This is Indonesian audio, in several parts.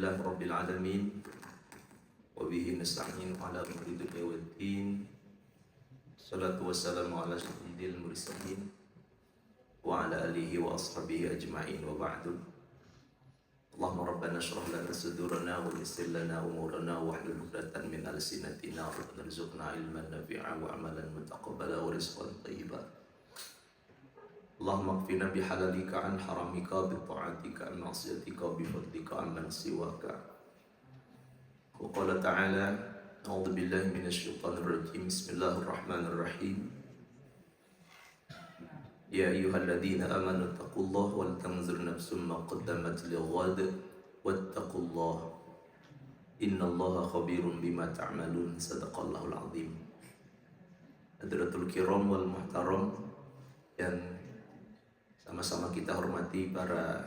Alhamdulillah Rabbil Alamin. Wabihi nasta'in ala umri dunia wal din. Salatu wassalamu ala sayyidil mursalin wa ala alihi wa ashabihi ajma'in wa ba'du. Allahumma rabbana shrah lana sudurana wa yassir lana umurana wa hlul 'uqdatan min alsinatina warzuqna ilman nafi'a wa amalan mutaqabbala wa rizqan thayyiba. Allahumma qfina bihalalika an haramika bi ta'atika an ma'siyatika bi fadlika amman siwaka. Wa qala ta'ala a'udzu billahi minasy syaithanir rajim. Bismillahirrahmanirrahim. Ya ayyuhalladzina amanu taqullaha wal tanzur nafsum ma qaddamat lighad wattaqullaha innallaha khabirum bima ta'malun. Sadaqallahul azim. Hadratul kiram wal muhtaram yang sama-sama kita hormati para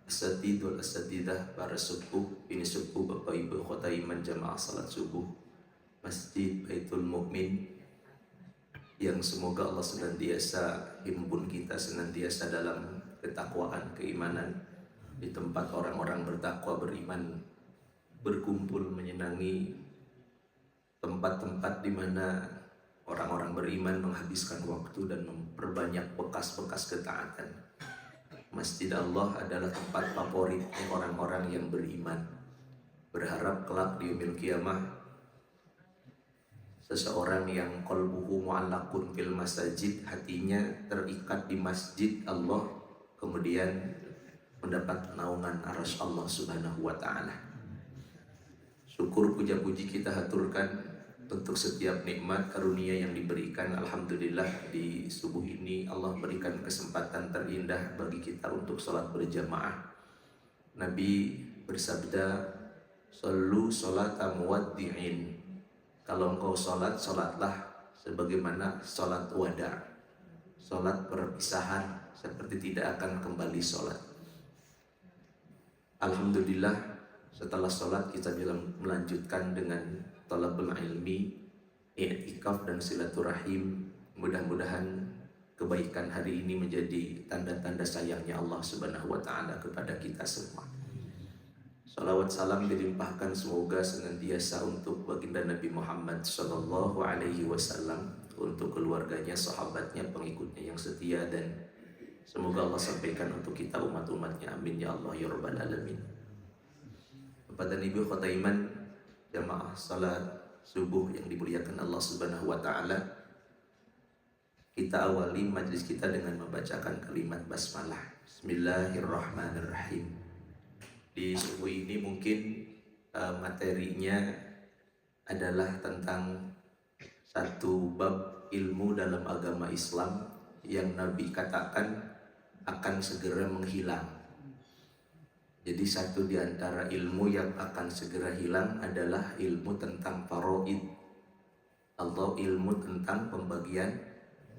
asatidz wal asatidah, para sepuh, ini sepuh, bapak ibu khotaiman jamaah salat subuh Masjid Baitul Mukmin, yang semoga Allah senantiasa himpun kita senantiasa dalam ketakwaan, keimanan, di tempat orang-orang bertakwa beriman berkumpul menyenangi, tempat-tempat di mana orang-orang beriman menghabiskan waktu dan memperbanyak bekas-bekas ketaatan. Masjid Allah adalah tempat favoritnya orang-orang yang beriman. Berharap kelak di yaumil qiyamah seseorang yang qalbuhu mu'allaqun fil masajid, hatinya terikat di masjid Allah, kemudian mendapat naungan arsy Allah Subhanahu wa taala. Syukur puja-puji kita haturkan untuk setiap nikmat karunia yang diberikan. Alhamdulillah di subuh ini Allah berikan kesempatan terindah bagi kita untuk sholat berjamaah. Nabi bersabda, "Shallu sholata muwaddi'in." Kalau engkau sholat, sholatlah sebagaimana sholat wada, sholat perpisahan, seperti tidak akan kembali sholat. Alhamdulillah, setelah sholat kita melanjutkan dengan talabul ilmi, i'tikaf dan silaturahim. Mudah-mudahan kebaikan hari ini menjadi tanda-tanda sayangnya Allah Subhanahu wa taala kepada kita semua. Salawat salam dilimpahkan semoga senantiasa untuk baginda Nabi Muhammad sallallahu alaihi wasallam, untuk keluarganya, sahabatnya, pengikutnya yang setia, dan semoga Allah sampaikan untuk kita umat-umatnya. Amin ya Allah ya rabbal alamin. Bapak dan Ibu khotaiman jamaah salat subuh yang dimuliakan Allah Subhanahu wa taala, kita awali majlis kita dengan membacakan kalimat basmalah. Bismillahirrahmanirrahim. Di subuh ini mungkin materinya adalah tentang satu bab ilmu dalam agama Islam yang Nabi katakan akan segera menghilang. Jadi satu di antara ilmu yang akan segera hilang adalah ilmu tentang faraid, atau ilmu tentang pembagian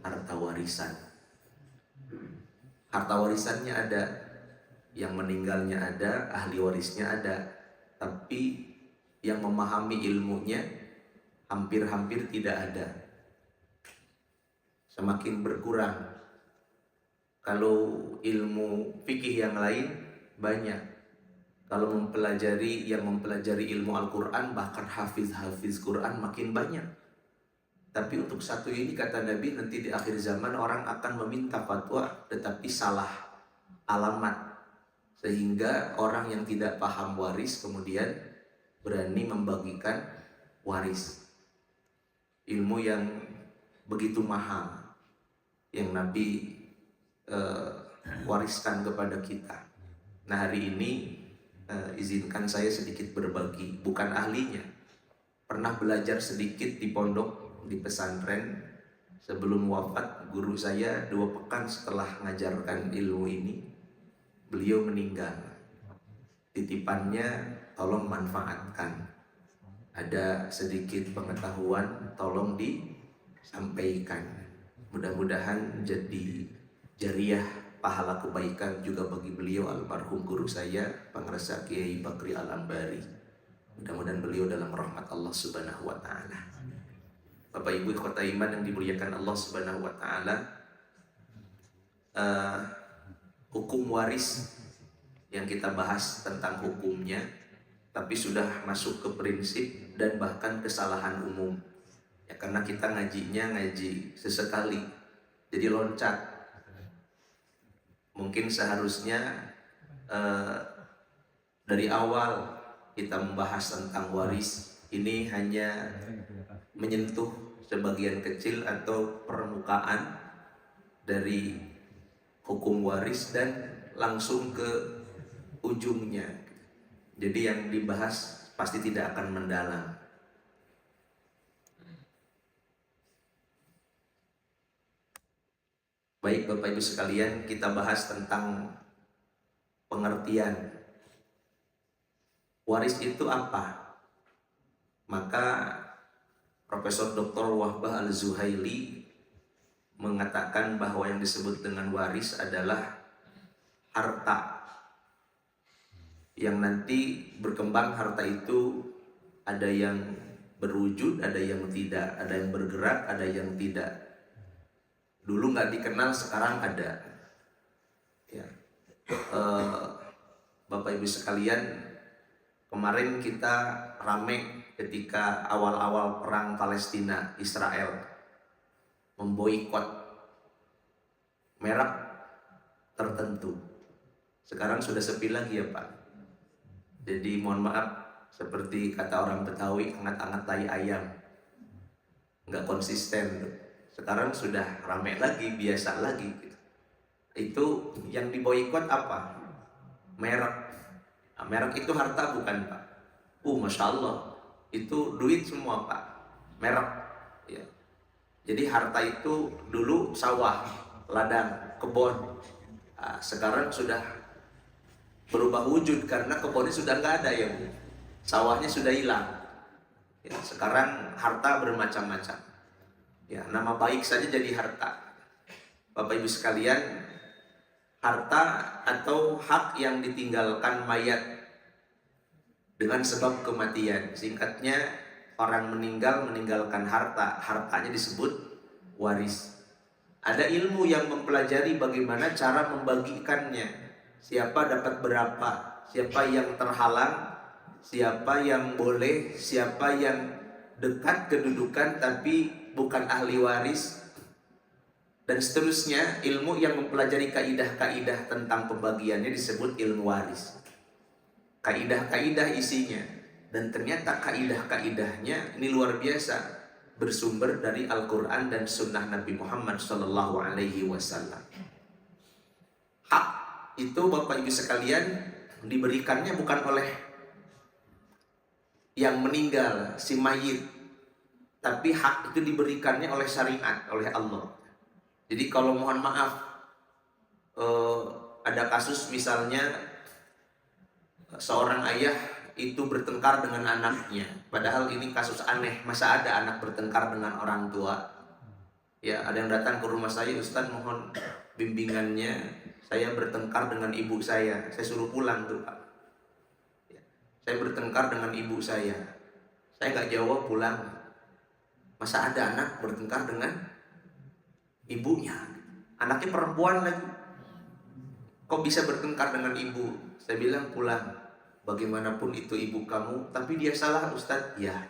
harta warisan. Harta warisannya ada, yang meninggalnya ada, ahli warisnya ada, tapi yang memahami ilmunya hampir-hampir tidak ada. Semakin berkurang. Kalau ilmu fikih yang lain banyak. Kalau yang mempelajari ilmu Al-Quran, bahkan hafiz Quran makin banyak. Tapi untuk satu ini kata Nabi, nanti di akhir zaman orang akan meminta fatwa tetapi salah alamat, sehingga orang yang tidak paham waris kemudian berani membagikan waris. Ilmu yang begitu mahal yang Nabi wariskan kepada kita. Nah, hari ini izinkan saya sedikit berbagi, bukan ahlinya. Pernah belajar sedikit di pondok, di pesantren. Sebelum wafat, guru saya 2 pekan setelah mengajarkan ilmu ini, beliau meninggal. Titipannya, tolong manfaatkan. Ada sedikit pengetahuan, tolong disampaikan. Mudah-mudahan jadi jariah, pahala kebaikan juga bagi beliau, almarhum guru saya, Pangresa Kiai Bakri Al-Ambari. Mudah-mudahan beliau dalam rahmat Allah Subhanahu wa taala. Bapak Ibu kota iman yang dimuliakan Allah Subhanahu wa taala, hukum waris yang kita bahas tentang hukumnya tapi sudah masuk ke prinsip dan bahkan kesalahan umum. Ya karena kita ngajinya ngaji sesekali, jadi loncat. Mungkin seharusnya dari awal kita membahas tentang waris, ini hanya menyentuh sebagian kecil atau permukaan dari hukum waris dan langsung ke ujungnya. Jadi yang dibahas pasti tidak akan mendalam. Baik Bapak Ibu sekalian, kita bahas tentang pengertian waris itu apa. Maka Profesor Dr. Wahbah Al-Zuhaili mengatakan bahwa yang disebut dengan waris adalah harta yang nanti berkembang. Harta itu ada yang berwujud, ada yang tidak, ada yang bergerak, ada yang tidak. Dulu nggak dikenal, sekarang ada. Ya. Bapak Ibu sekalian, kemarin kita rame ketika awal-awal perang Palestina Israel memboikot merek tertentu. Sekarang sudah sepi lagi ya Pak. Jadi mohon maaf, seperti kata orang Betawi, angat-angat tai ayam, nggak konsisten. Sekarang sudah rame lagi, biasa lagi gitu. Itu yang diboikot apa? Merek. Nah, merek itu harta bukan Pak? Masya Allah, itu duit semua Pak. Merek ya. Jadi harta itu dulu sawah, ladang, kebun. Nah, sekarang sudah berubah wujud karena kebunnya sudah nggak ada ya Bu. Sawahnya sudah hilang ya, sekarang harta bermacam-macam ya, nama baik saja jadi harta. Bapak Ibu sekalian, harta atau hak yang ditinggalkan mayat dengan sebab kematian, singkatnya orang meninggalkan harta, hartanya disebut waris. Ada ilmu yang mempelajari bagaimana cara membagikannya, siapa dapat berapa, siapa yang terhalang, siapa yang boleh, siapa yang dekat kedudukan tapi bukan ahli waris, dan seterusnya. Ilmu yang mempelajari kaidah-kaidah tentang pembagiannya disebut ilmu waris. Kaidah-kaidah isinya, dan ternyata kaidah-kaidahnya ini luar biasa, bersumber dari Al-Quran dan Sunnah Nabi Muhammad SAW. Hak itu Bapak Ibu sekalian diberikannya bukan oleh yang meninggal, si mayit, tapi hak itu diberikannya oleh syariat, oleh Allah. Jadi kalau mohon maaf, ada kasus misalnya seorang ayah itu bertengkar dengan anaknya, padahal ini kasus aneh, masa ada anak bertengkar dengan orang tua? Ya, ada yang datang ke rumah saya, Ustaz mohon bimbingannya, saya bertengkar dengan ibu saya suruh pulang tuh Pak. Ya, saya bertengkar dengan ibu saya nggak jawab, pulang. Masa ada anak bertengkar dengan ibunya, anaknya perempuan lagi, kok bisa bertengkar dengan ibu? Saya bilang pulang. Bagaimanapun itu ibu kamu, tapi dia salah Ustadz, ya.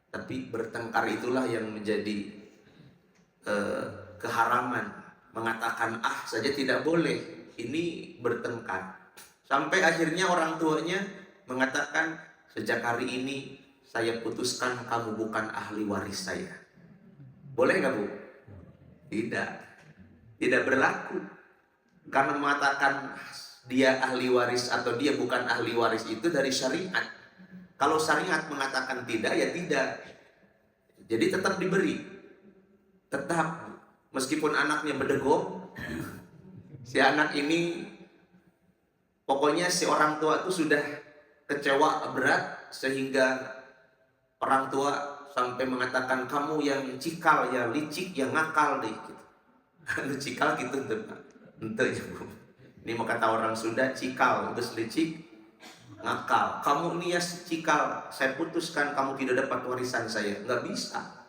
Tapi bertengkar itulah yang menjadi keharaman. Mengatakan saja tidak boleh, ini bertengkar. Sampai akhirnya orang tuanya mengatakan, sejak hari ini saya putuskan kamu bukan ahli waris saya. Boleh nggak Bu? Tidak berlaku. Karena mengatakan dia ahli waris atau dia bukan ahli waris itu dari syariat. Kalau syariat mengatakan tidak, ya tidak. Jadi tetap diberi. Tetap. Meskipun anaknya berdegong, si anak ini, pokoknya si orang tua itu sudah kecewa berat, sehingga orang tua sampai mengatakan, kamu yang cikal ya, licik, yang ngakal deh gitu. Cikal gitu tuh Pak. Ente ya Bu. Ini mau kata orang Sunda, cikal, terus licik, ngakal. Kamu ini ya cikal, saya putuskan kamu tidak dapat warisan saya. Nggak bisa.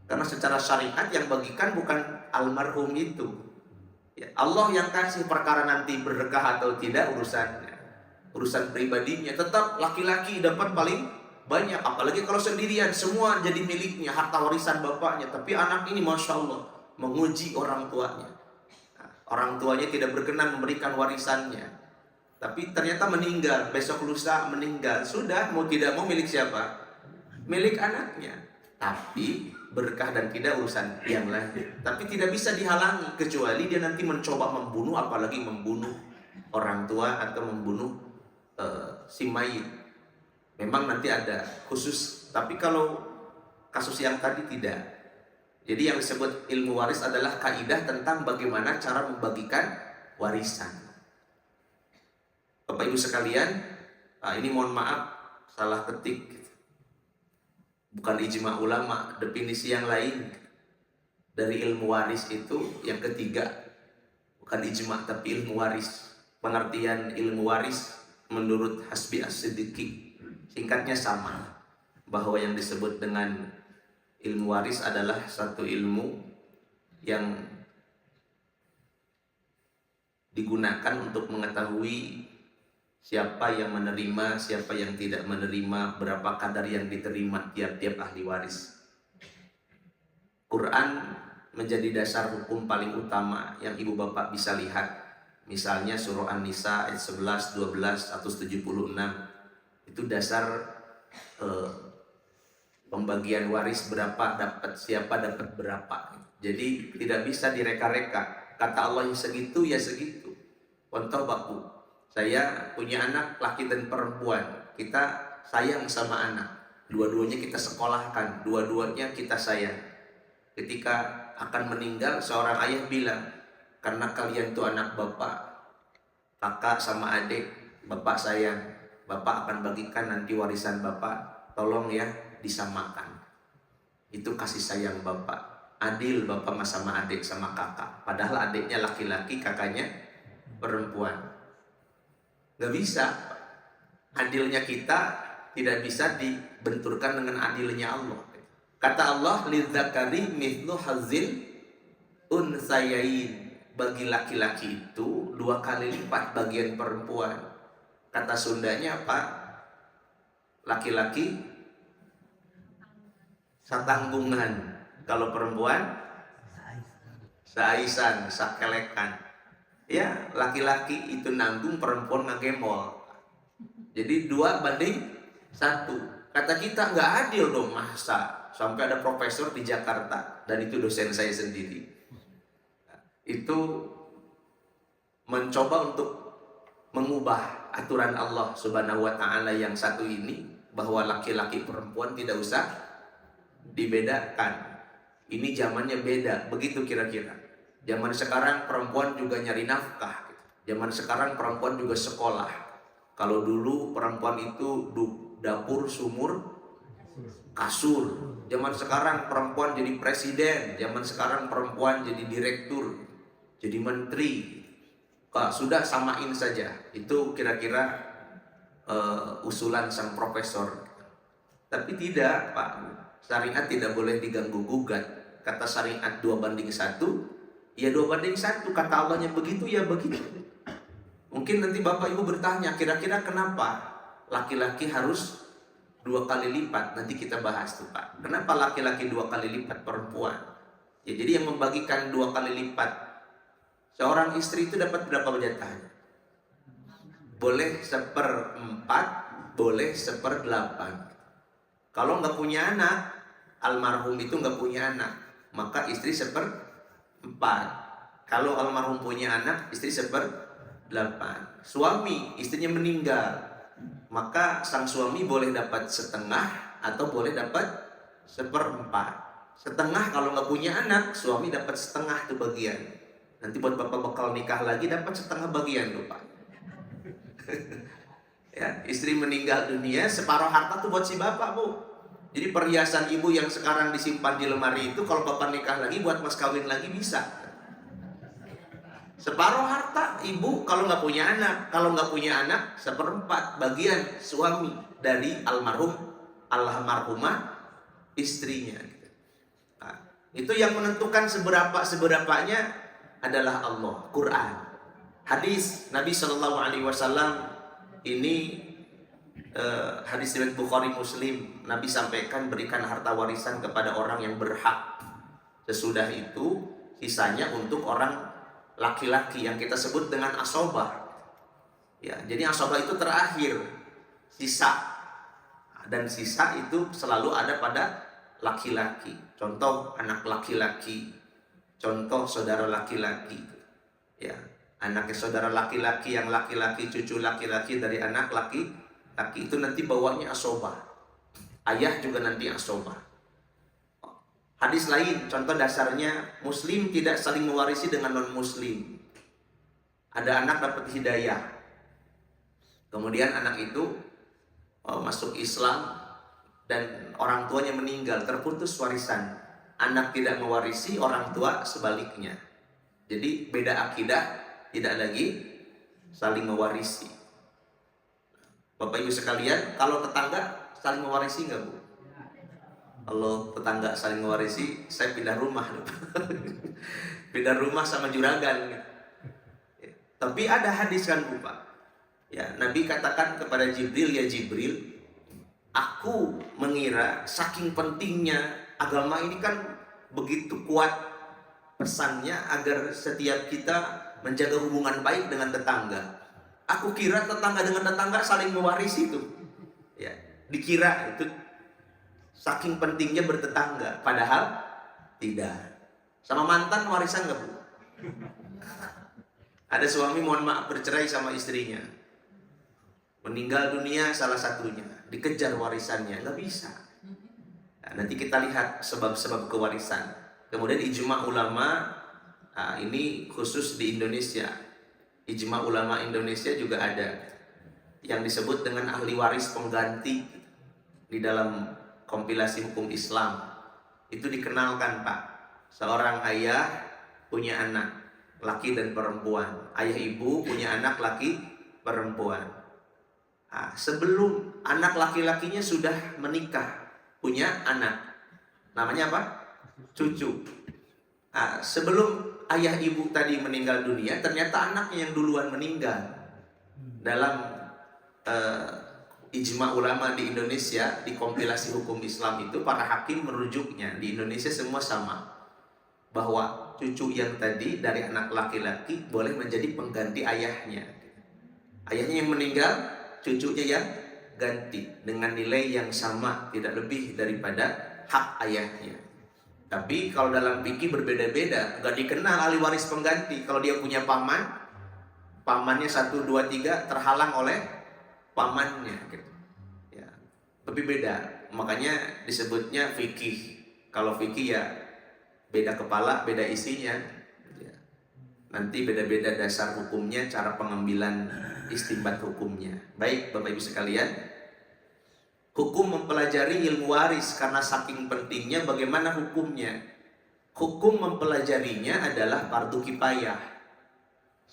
Karena secara syariat yang bagikan bukan almarhum itu. Ya, Allah yang kasih, perkara nanti berkah atau tidak urusannya. urusan pribadinya, tetap laki-laki dapat paling banyak. Apalagi kalau sendirian, semua jadi miliknya, harta warisan bapaknya. Tapi anak ini Masya Allah menguji orang tuanya. Orang tuanya tidak berkenan memberikan warisannya, tapi ternyata meninggal, besok lusa meninggal. Sudah, mau tidak mau milik siapa? Milik anaknya. Tapi berkah dan tidak urusan yang lain. Tapi tidak bisa dihalangi, kecuali dia nanti mencoba membunuh, apalagi membunuh orang tua atau membunuh si mayit. Memang nanti ada khusus. Tapi kalau kasus yang tadi tidak. Jadi yang disebut ilmu waris adalah kaidah tentang bagaimana cara membagikan warisan. Bapak Ibu sekalian, ini mohon maaf salah ketik, bukan ijma ulama, definisi yang lain dari ilmu waris itu yang ketiga, bukan ijma tapi ilmu waris. Pengertian ilmu waris menurut Hasbi As-Siddiqi singkatnya sama, bahwa yang disebut dengan ilmu waris adalah satu ilmu yang digunakan untuk mengetahui siapa yang menerima, siapa yang tidak menerima, berapa kadar yang diterima tiap-tiap ahli waris. Quran menjadi dasar hukum paling utama yang ibu bapak bisa lihat. Misalnya surah An-Nisa ayat 11, 12, 176. Itu dasar pembagian waris, berapa dapat, siapa dapat berapa. Jadi tidak bisa direka-reka. Kata Allah yang segitu ya segitu. Contoh Bapak, saya punya anak laki dan perempuan, kita sayang sama anak, dua-duanya kita sekolahkan, dua-duanya kita sayang. Ketika akan meninggal, seorang ayah bilang, karena kalian tuh anak bapak, kakak sama adik, bapak sayang, bapak akan bagikan nanti warisan bapak, tolong ya disamakan. Itu kasih sayang bapak, adil bapak sama adik sama kakak, padahal adiknya laki-laki, kakaknya perempuan. Gak bisa, adilnya kita tidak bisa dibenturkan dengan adilnya Allah. Kata Allah, lidzakari mithlu hazil unsayain, bagi laki-laki itu 2 kali lipat bagian perempuan. Kata Sundanya apa? Laki-laki satanggungan, kalau perempuan saaisan, sakelekan. Ya, laki-laki itu nanggung, perempuan ngagemol. Jadi 2:1. Kata kita nggak adil dong, masa sampai ada profesor di Jakarta, dan itu dosen saya sendiri, itu mencoba untuk mengubah aturan Allah Subhanahu wa Ta'ala yang satu ini, bahwa laki-laki perempuan tidak usah dibedakan. Ini zamannya beda, begitu kira-kira. Zaman sekarang perempuan juga nyari nafkah. Zaman sekarang perempuan juga sekolah. Kalau dulu perempuan itu dapur, sumur, kasur. Zaman sekarang perempuan jadi presiden. Zaman sekarang perempuan jadi direktur, jadi menteri. Sudah samain saja. Itu kira-kira usulan sang profesor. Tapi tidak, Pak. Syariat tidak boleh diganggu gugat. Kata syariat 2:1. Ya 2:1, kata Allahnya begitu ya begitu. Mungkin nanti Bapak Ibu bertanya, kira-kira kenapa laki-laki harus 2 kali lipat? Nanti kita bahas tuh Pak. Kenapa laki-laki 2 kali lipat perempuan? Ya jadi yang membagikan 2 kali lipat, seorang istri itu dapat berapa jatahnya? Boleh 1/4, boleh 1/8. Kalau nggak punya anak, almarhum itu nggak punya anak, maka istri 1/4. Kalau almarhum punya anak, istri 1/8. Suami, istrinya meninggal, maka sang suami boleh dapat setengah atau boleh dapat 1/4. Setengah kalau nggak punya anak, suami dapat setengah tuh bagian. Nanti buat bapak bakal nikah lagi dapat setengah bagian tuh Pak. Ya, istri meninggal dunia, separuh harta tuh buat si bapak Bu. Jadi perhiasan ibu yang sekarang disimpan di lemari itu, kalau bapak nikah lagi buat mas kawin lagi bisa. Separuh harta ibu kalau nggak punya anak, kalau nggak punya anak 1/4 bagian suami dari almarhumah istrinya. Nah, itu yang menentukan seberapanya adalah Allah, Quran, hadis Nabi Shallallahu Alaihi Wasallam Ini hadis riwayat Bukhari Muslim. Nabi sampaikan berikan harta warisan kepada orang yang berhak. Sesudah itu sisanya untuk orang laki-laki yang kita sebut dengan asobah. Ya, jadi asobah itu terakhir, sisa. Dan sisa itu selalu ada pada laki-laki. Contoh anak laki-laki, contoh saudara laki-laki. Ya, anaknya saudara laki-laki yang laki-laki, cucu laki-laki dari anak laki-laki itu nanti bawanya asobah. Ayah juga nanti asobah. Hadis lain, contoh dasarnya muslim tidak saling mewarisi dengan non-muslim. Ada anak dapat hidayah, kemudian anak itu masuk Islam dan orang tuanya meninggal, terputus warisan. Anak tidak mewarisi, orang tua sebaliknya. Jadi beda akidah, tidak lagi saling mewarisi. Bapak Ibu sekalian, kalau tetangga saling mewarisi nggak Bu? Kalau tetangga saling mewarisi, saya pindah rumah. Pindah rumah sama juragan. Ya. Tapi ada hadis kan Bu Pak? Ya, Nabi katakan kepada Jibril, ya Jibril, aku mengira saking pentingnya agama ini kan begitu kuat pesannya agar setiap kita menjaga hubungan baik dengan tetangga. Aku kira tetangga dengan tetangga saling mewarisi itu. Ya, dikira itu saking pentingnya bertetangga, padahal tidak. Sama mantan warisan nggak Bu? Ada suami mohon maaf bercerai sama istrinya, meninggal dunia salah satunya, dikejar warisannya, nggak bisa. Nah, nanti kita lihat sebab-sebab kewarisan. Kemudian ijma ulama, ini khusus di Indonesia. Ijma ulama Indonesia juga ada yang disebut dengan ahli waris pengganti di dalam kompilasi hukum Islam. Itu dikenalkan Pak, seorang ayah punya anak laki dan perempuan, ayah ibu punya anak laki perempuan. Sebelum anak laki-lakinya sudah menikah, punya anak, namanya apa? Cucu. Sebelum ayah ibu tadi meninggal dunia, ternyata anaknya yang duluan meninggal. Dalam ijma ulama di Indonesia, di kompilasi hukum Islam itu para hakim merujuknya di Indonesia semua sama, bahwa cucu yang tadi dari anak laki-laki boleh menjadi pengganti ayahnya. Ayahnya yang meninggal, cucunya yang ganti dengan nilai yang sama, tidak lebih daripada hak ayahnya. Tapi kalau dalam fikih berbeda-beda, gak dikenal ahli waris pengganti. Kalau dia punya paman, pamannya 1, 2, 3 terhalang oleh pamannya gitu. Ya, tapi beda, makanya disebutnya fikih. Kalau fikih ya beda kepala, beda isinya ya. Nanti beda-beda dasar hukumnya, cara pengambilan istinbat hukumnya. Baik Bapak Ibu sekalian, hukum mempelajari ilmu waris karena saking pentingnya. Bagaimana hukumnya? Hukum mempelajarinya adalah fardu kifayah.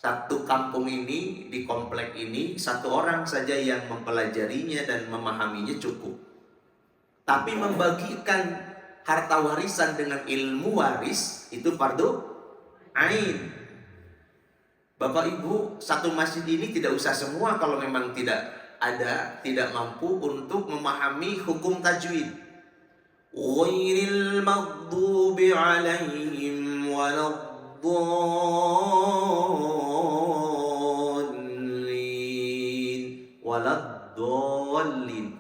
Satu kampung ini, di komplek ini, satu orang saja yang mempelajarinya dan memahaminya cukup. Tapi membagikan harta warisan dengan ilmu waris itu fardu ain. Bapak Ibu, satu masjid ini tidak usah semua kalau memang tidak mampu untuk memahami hukum tajwid. Ghairil maghdubi alaihim waladdallin.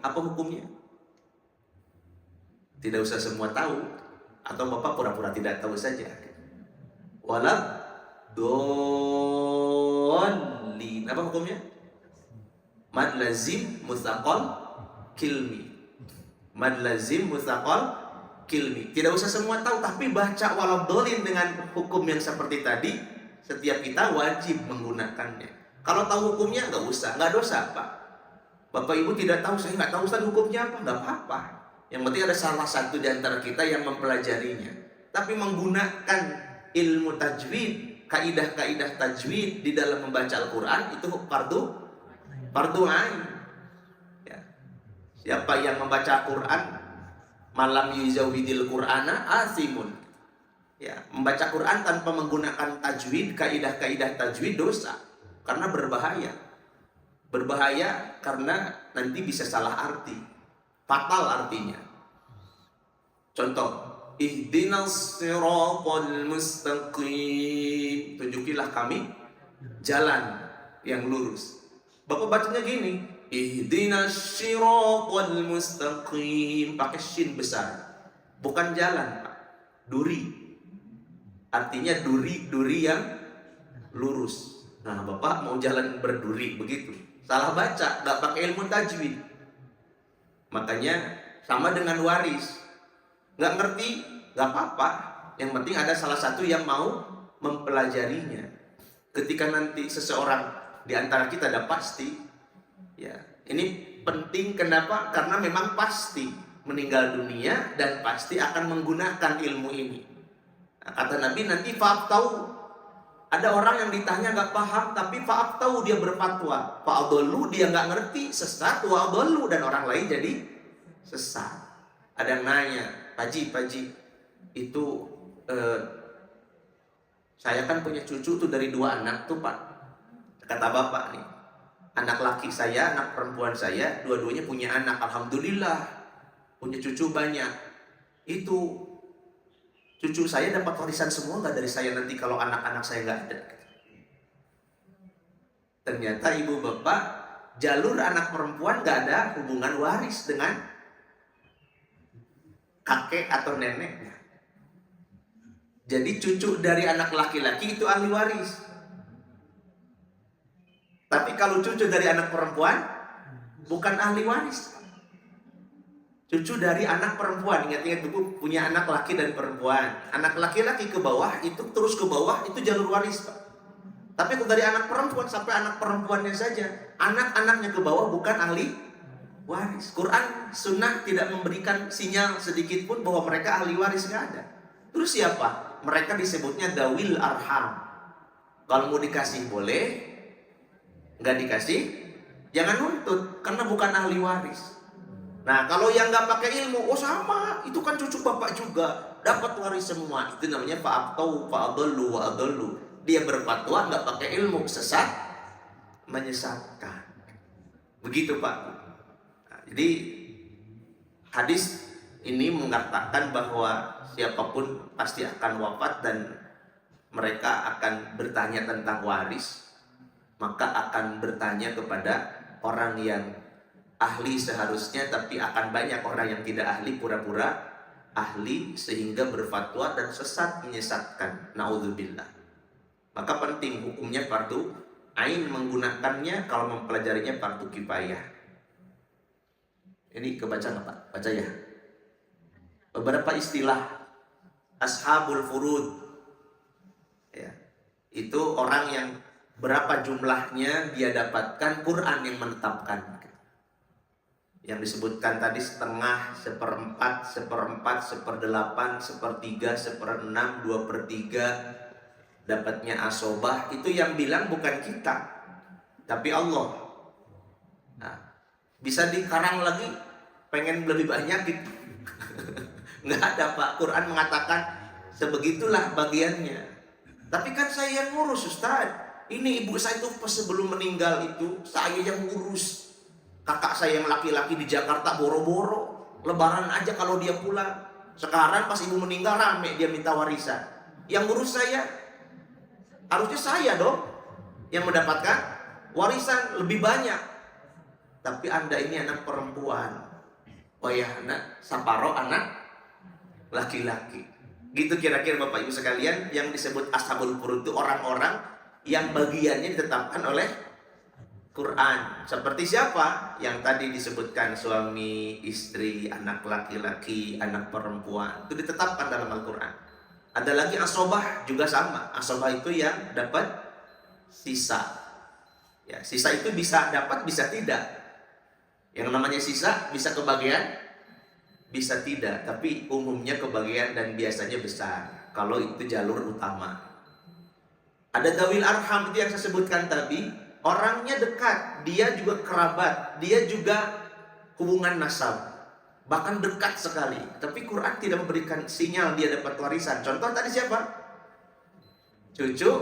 Apa hukumnya? Tidak usah semua tahu, atau Bapak pura-pura tidak tahu saja. Waladdallin. Apa hukumnya? Mad lazim mustaqal kilmi. Mad lazim mustaqal kilmi. Tidak usah semua tahu, tapi baca waladdallin dengan hukum yang seperti tadi, setiap kita wajib menggunakannya. Kalau tahu hukumnya nggak usah, nggak dosa Pak. Bapak Ibu tidak tahu, saya nggak tahu Ustaz hukumnya apa, nggak apa-apa. Yang penting ada salah satu di antara kita yang mempelajarinya. Tapi menggunakan ilmu tajwid, kaidah-kaidah tajwid di dalam membaca Al-Quran itu fardu ain. Ya. Siapa yang membaca Quran malam yuzawidil Qur'ana asimun. Ya, membaca Quran tanpa menggunakan tajwid, kaidah-kaidah tajwid dosa karena berbahaya. Berbahaya karena nanti bisa salah arti, fatal artinya. Contoh, ihdinas siratal mustaqim, tunjukilah kami jalan yang lurus. Bapak bacanya gini, ihdinas siratal mustaqim, pakai shin besar, bukan jalan Pak, duri. Artinya duri yang lurus. Nah Bapak mau jalan berduri begitu, salah baca, gak pakai ilmu tajwid. Makanya sama dengan waris, gak ngerti gak apa-apa, yang penting ada salah satu yang mau mempelajarinya. Ketika nanti seseorang di antara kita ada pasti, ya ini penting. Kenapa? Karena memang pasti meninggal dunia dan pasti akan menggunakan ilmu ini. Nah, kata Nabi nanti fa'aftau, ada orang yang ditanya gak paham, tapi fa'aftau, dia berfatwa. Fa'adollu, dia gak ngerti, sesat. Wa'adollu, dan orang lain jadi sesat. Ada yang nanya, Paji, itu saya kan punya cucu tuh dari 2 anak tuh Pak. Kata Bapak nih, anak laki saya, anak perempuan saya, dua-duanya punya anak. Alhamdulillah, punya cucu banyak. Itu cucu saya dapat warisan semua nggak dari saya nanti kalau anak-anak saya nggak ada? Ternyata ibu bapak, jalur anak perempuan nggak ada hubungan waris dengan kakek atau neneknya. Jadi cucu dari anak laki-laki itu ahli waris. Tapi kalau cucu dari anak perempuan bukan ahli waris. Cucu dari anak perempuan, ingat-ingat buku, punya anak laki dan perempuan. Anak laki-laki ke bawah, itu terus ke bawah, itu jalur waris Pak. Tapi kalau dari anak perempuan sampai anak perempuannya saja, anak-anaknya ke bawah bukan ahli waris. Quran, sunnah tidak memberikan sinyal sedikit pun bahwa mereka ahli waris, nggak ada. Terus siapa? Mereka disebutnya dawil arham. Kalau mau dikasih boleh, nggak dikasih jangan nuntut, karena bukan ahli waris. Nah kalau yang nggak pakai ilmu, oh sama, itu kan cucu bapak juga dapat waris semua. Itu namanya fa'aftau fa'adallu wa'adallu. Dia berfatwa nggak pakai ilmu, sesat, menyesatkan. Begitu Pak. Nah, jadi hadis ini mengatakan bahwa siapapun pasti akan wafat dan mereka akan bertanya tentang waris, maka akan bertanya kepada orang yang ahli seharusnya, tapi akan banyak orang yang tidak ahli, pura-pura ahli sehingga berfatwa dan sesat, menyesatkan. Naudzubillah. Maka penting hukumnya fardu ain, menggunakannya kalau mempelajarinya fardu kifayah. Ini kebaca nggak Pak? Baca ya. Beberapa istilah ashabul furud, ya, itu orang yang berapa jumlahnya dia dapatkan, Quran yang menetapkan. Yang disebutkan tadi setengah, seperempat, seperempat, seperdelapan, sepertiga, seperenam, 2/3, dapatnya asobah, itu yang bilang bukan kita, tapi Allah. Nah, bisa dikarang lagi, pengen lebih banyak gitu. Nggak ada Pak, Quran mengatakan sebegitulah bagiannya. Tapi kan saya yang ngurus Ustaz. Ini ibu saya itu pas sebelum meninggal itu saya yang ngurus. Kakak saya yang laki-laki di Jakarta boro-boro, lebaran aja kalau dia pulang. Sekarang pas ibu meninggal rame dia minta warisan. Yang ngurus saya, harusnya saya dong yang mendapatkan warisan lebih banyak. Tapi Anda ini anak perempuan, wayah anak saparo anak laki-laki. Gitu kira-kira Bapak Ibu sekalian, yang disebut ashabul furud itu orang-orang yang bagiannya ditetapkan oleh Quran. Seperti siapa? Yang tadi disebutkan, suami, istri, anak laki-laki, anak perempuan, itu ditetapkan dalam Al-Quran. Ada lagi asobah, juga sama. Asobah itu yang dapat sisa. Ya, sisa itu bisa dapat, bisa tidak. Yang namanya sisa bisa kebagian, bisa tidak. Tapi umumnya kebagian dan biasanya besar kalau itu jalur utama. Ada dawil arham, itu yang saya sebutkan tadi. Orangnya dekat, dia juga kerabat, dia juga hubungan nasab, bahkan dekat sekali. Tapi Quran tidak memberikan sinyal dia dapat warisan. Contoh tadi siapa? Cucu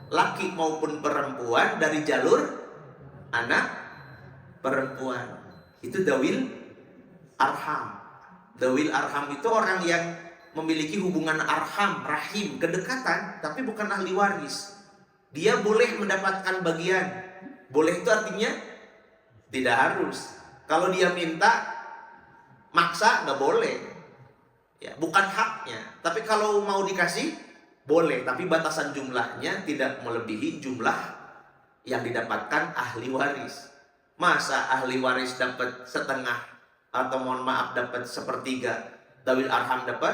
laki maupun perempuan dari jalur anak perempuan. Itu dawil arham. Dawil arham itu orang yang memiliki hubungan arham, rahim, kedekatan, tapi bukan ahli waris. Dia boleh mendapatkan bagian. Boleh itu artinya tidak harus. Kalau dia minta, maksa nggak boleh. Ya, bukan haknya. Tapi kalau mau dikasih, boleh. Tapi batasan jumlahnya tidak melebihi jumlah yang didapatkan ahli waris. Masa ahli waris dapat setengah, atau mohon maaf dapat sepertiga, dawil arham dapat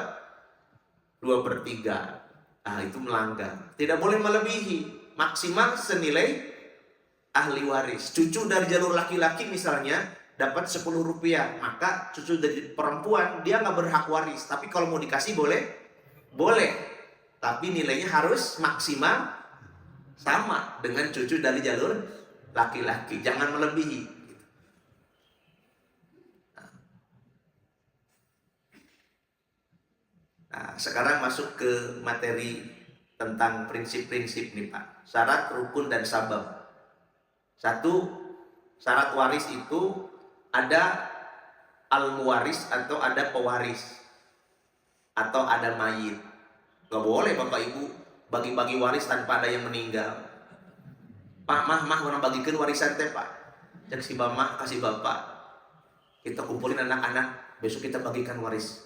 2/3. Ah, itu melanggar. Tidak boleh melebihi. Maksimal senilai ahli waris. Cucu dari jalur laki-laki misalnya dapat 10 rupiah, maka cucu dari perempuan dia nggak berhak waris. Tapi kalau mau dikasih boleh, boleh. Tapi nilainya harus maksimal sama dengan cucu dari jalur laki-laki. Jangan melebihi. Nah, sekarang masuk ke materi tentang prinsip-prinsip nih Pak. Syarat, rukun, dan sabab. Satu, syarat waris itu ada al-muwaris atau ada pewaris atau ada mayit. Gak boleh Bapak Ibu bagi-bagi waris tanpa ada yang meninggal. Pak, mah orang bagikan warisan teh Pak. Cek si mah kasih bapak. Kita kumpulin anak-anak, besok kita bagikan waris.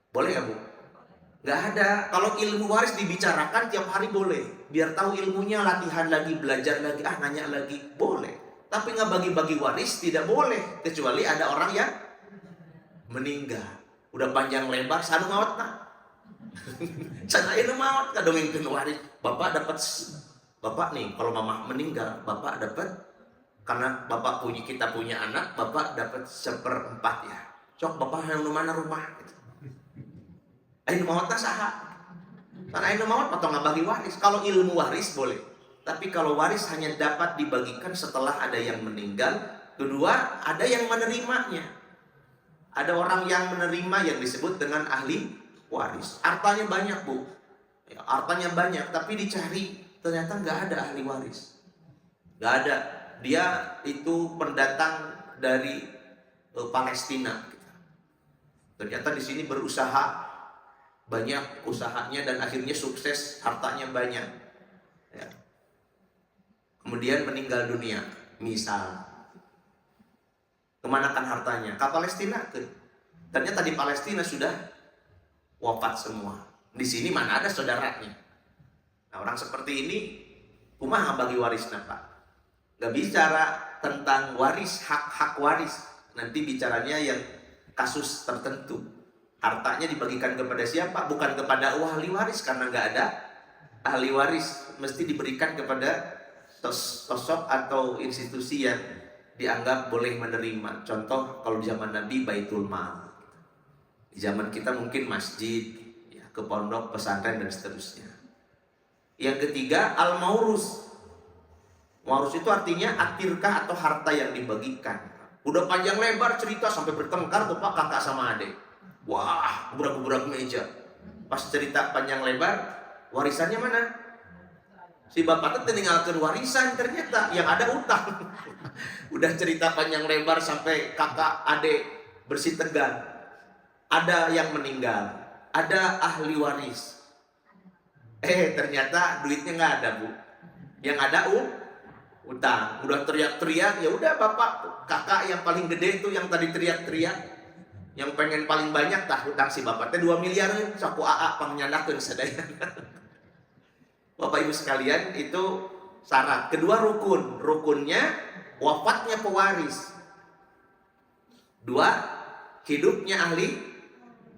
Boleh ya Bu? Gak ada. Kalau ilmu waris dibicarakan tiap hari boleh. Biar tahu ilmunya, latihan lagi, belajar lagi, nanya lagi, boleh. Tapi nggak bagi-bagi waris tidak boleh. Kecuali ada orang yang meninggal. Udah panjang lebar, sanu mawat nak. Sana ini mawat kadongin waris. Bapak dapat, bapak nih kalau mama meninggal, bapak dapat, karena bapak punya, kita punya anak, bapak dapat 1/4 ya. Cok bapak yang mana rumah? Ayo mawat saha. Karena ayo mawat atau nggak bagi waris. Kalau ilmu waris boleh. Tapi kalau waris hanya dapat dibagikan setelah ada yang meninggal. Kedua, ada yang menerimanya. Ada orang yang menerima yang disebut dengan ahli waris. Hartanya banyak Bu. Ya, hartanya banyak, tapi dicari ternyata nggak ada ahli waris. Nggak ada. Dia itu pendatang dari Palestina. Ternyata di sini berusaha banyak usahanya dan akhirnya sukses, hartanya banyak. Ya. Kemudian meninggal dunia, misal. Kemanakan hartanya? Ke Palestina ke. Ternyata di Palestina sudah wafat semua. Di sini mana ada saudaranya? Nah, orang seperti ini, kumaha bagi warisnya Pak? Gak bicara tentang waris, hak-hak waris. Nanti bicaranya yang kasus tertentu. Hartanya dibagikan kepada siapa? Bukan kepada ahli waris, karena nggak ada ahli waris. Mesti diberikan kepada sosok atau institusi yang dianggap boleh menerima. Contoh kalau di zaman Nabi Baitul Mal. Di zaman kita mungkin masjid, ya, ke pondok, pesantren dan seterusnya. Yang ketiga al-maurus. Maurus itu artinya atirkah atau harta yang dibagikan. Udah panjang lebar cerita sampai bertengkar tuh Pak kakak sama adik. Wah, gebrak-gebrak meja. Pas cerita panjang lebar, warisannya mana? Si bapak tuh meninggalkan warisan, ternyata yang ada utang. Udah cerita panjang lebar sampai kakak adik bersih tegang. Ada yang meninggal, ada ahli waris. Ternyata duitnya nggak ada Bu. Yang ada utang. Udah teriak-teriak, ya udah bapak, kakak yang paling gede itu yang tadi teriak-teriak. Yang pengen paling banyak tah hutang si bapak teh 2 miliar saku AA pangnyanakeun sadaya. Bapak Ibu sekalian, itu syarat. Kedua rukun. Rukunnya wafatnya pewaris. 2, hidupnya ahli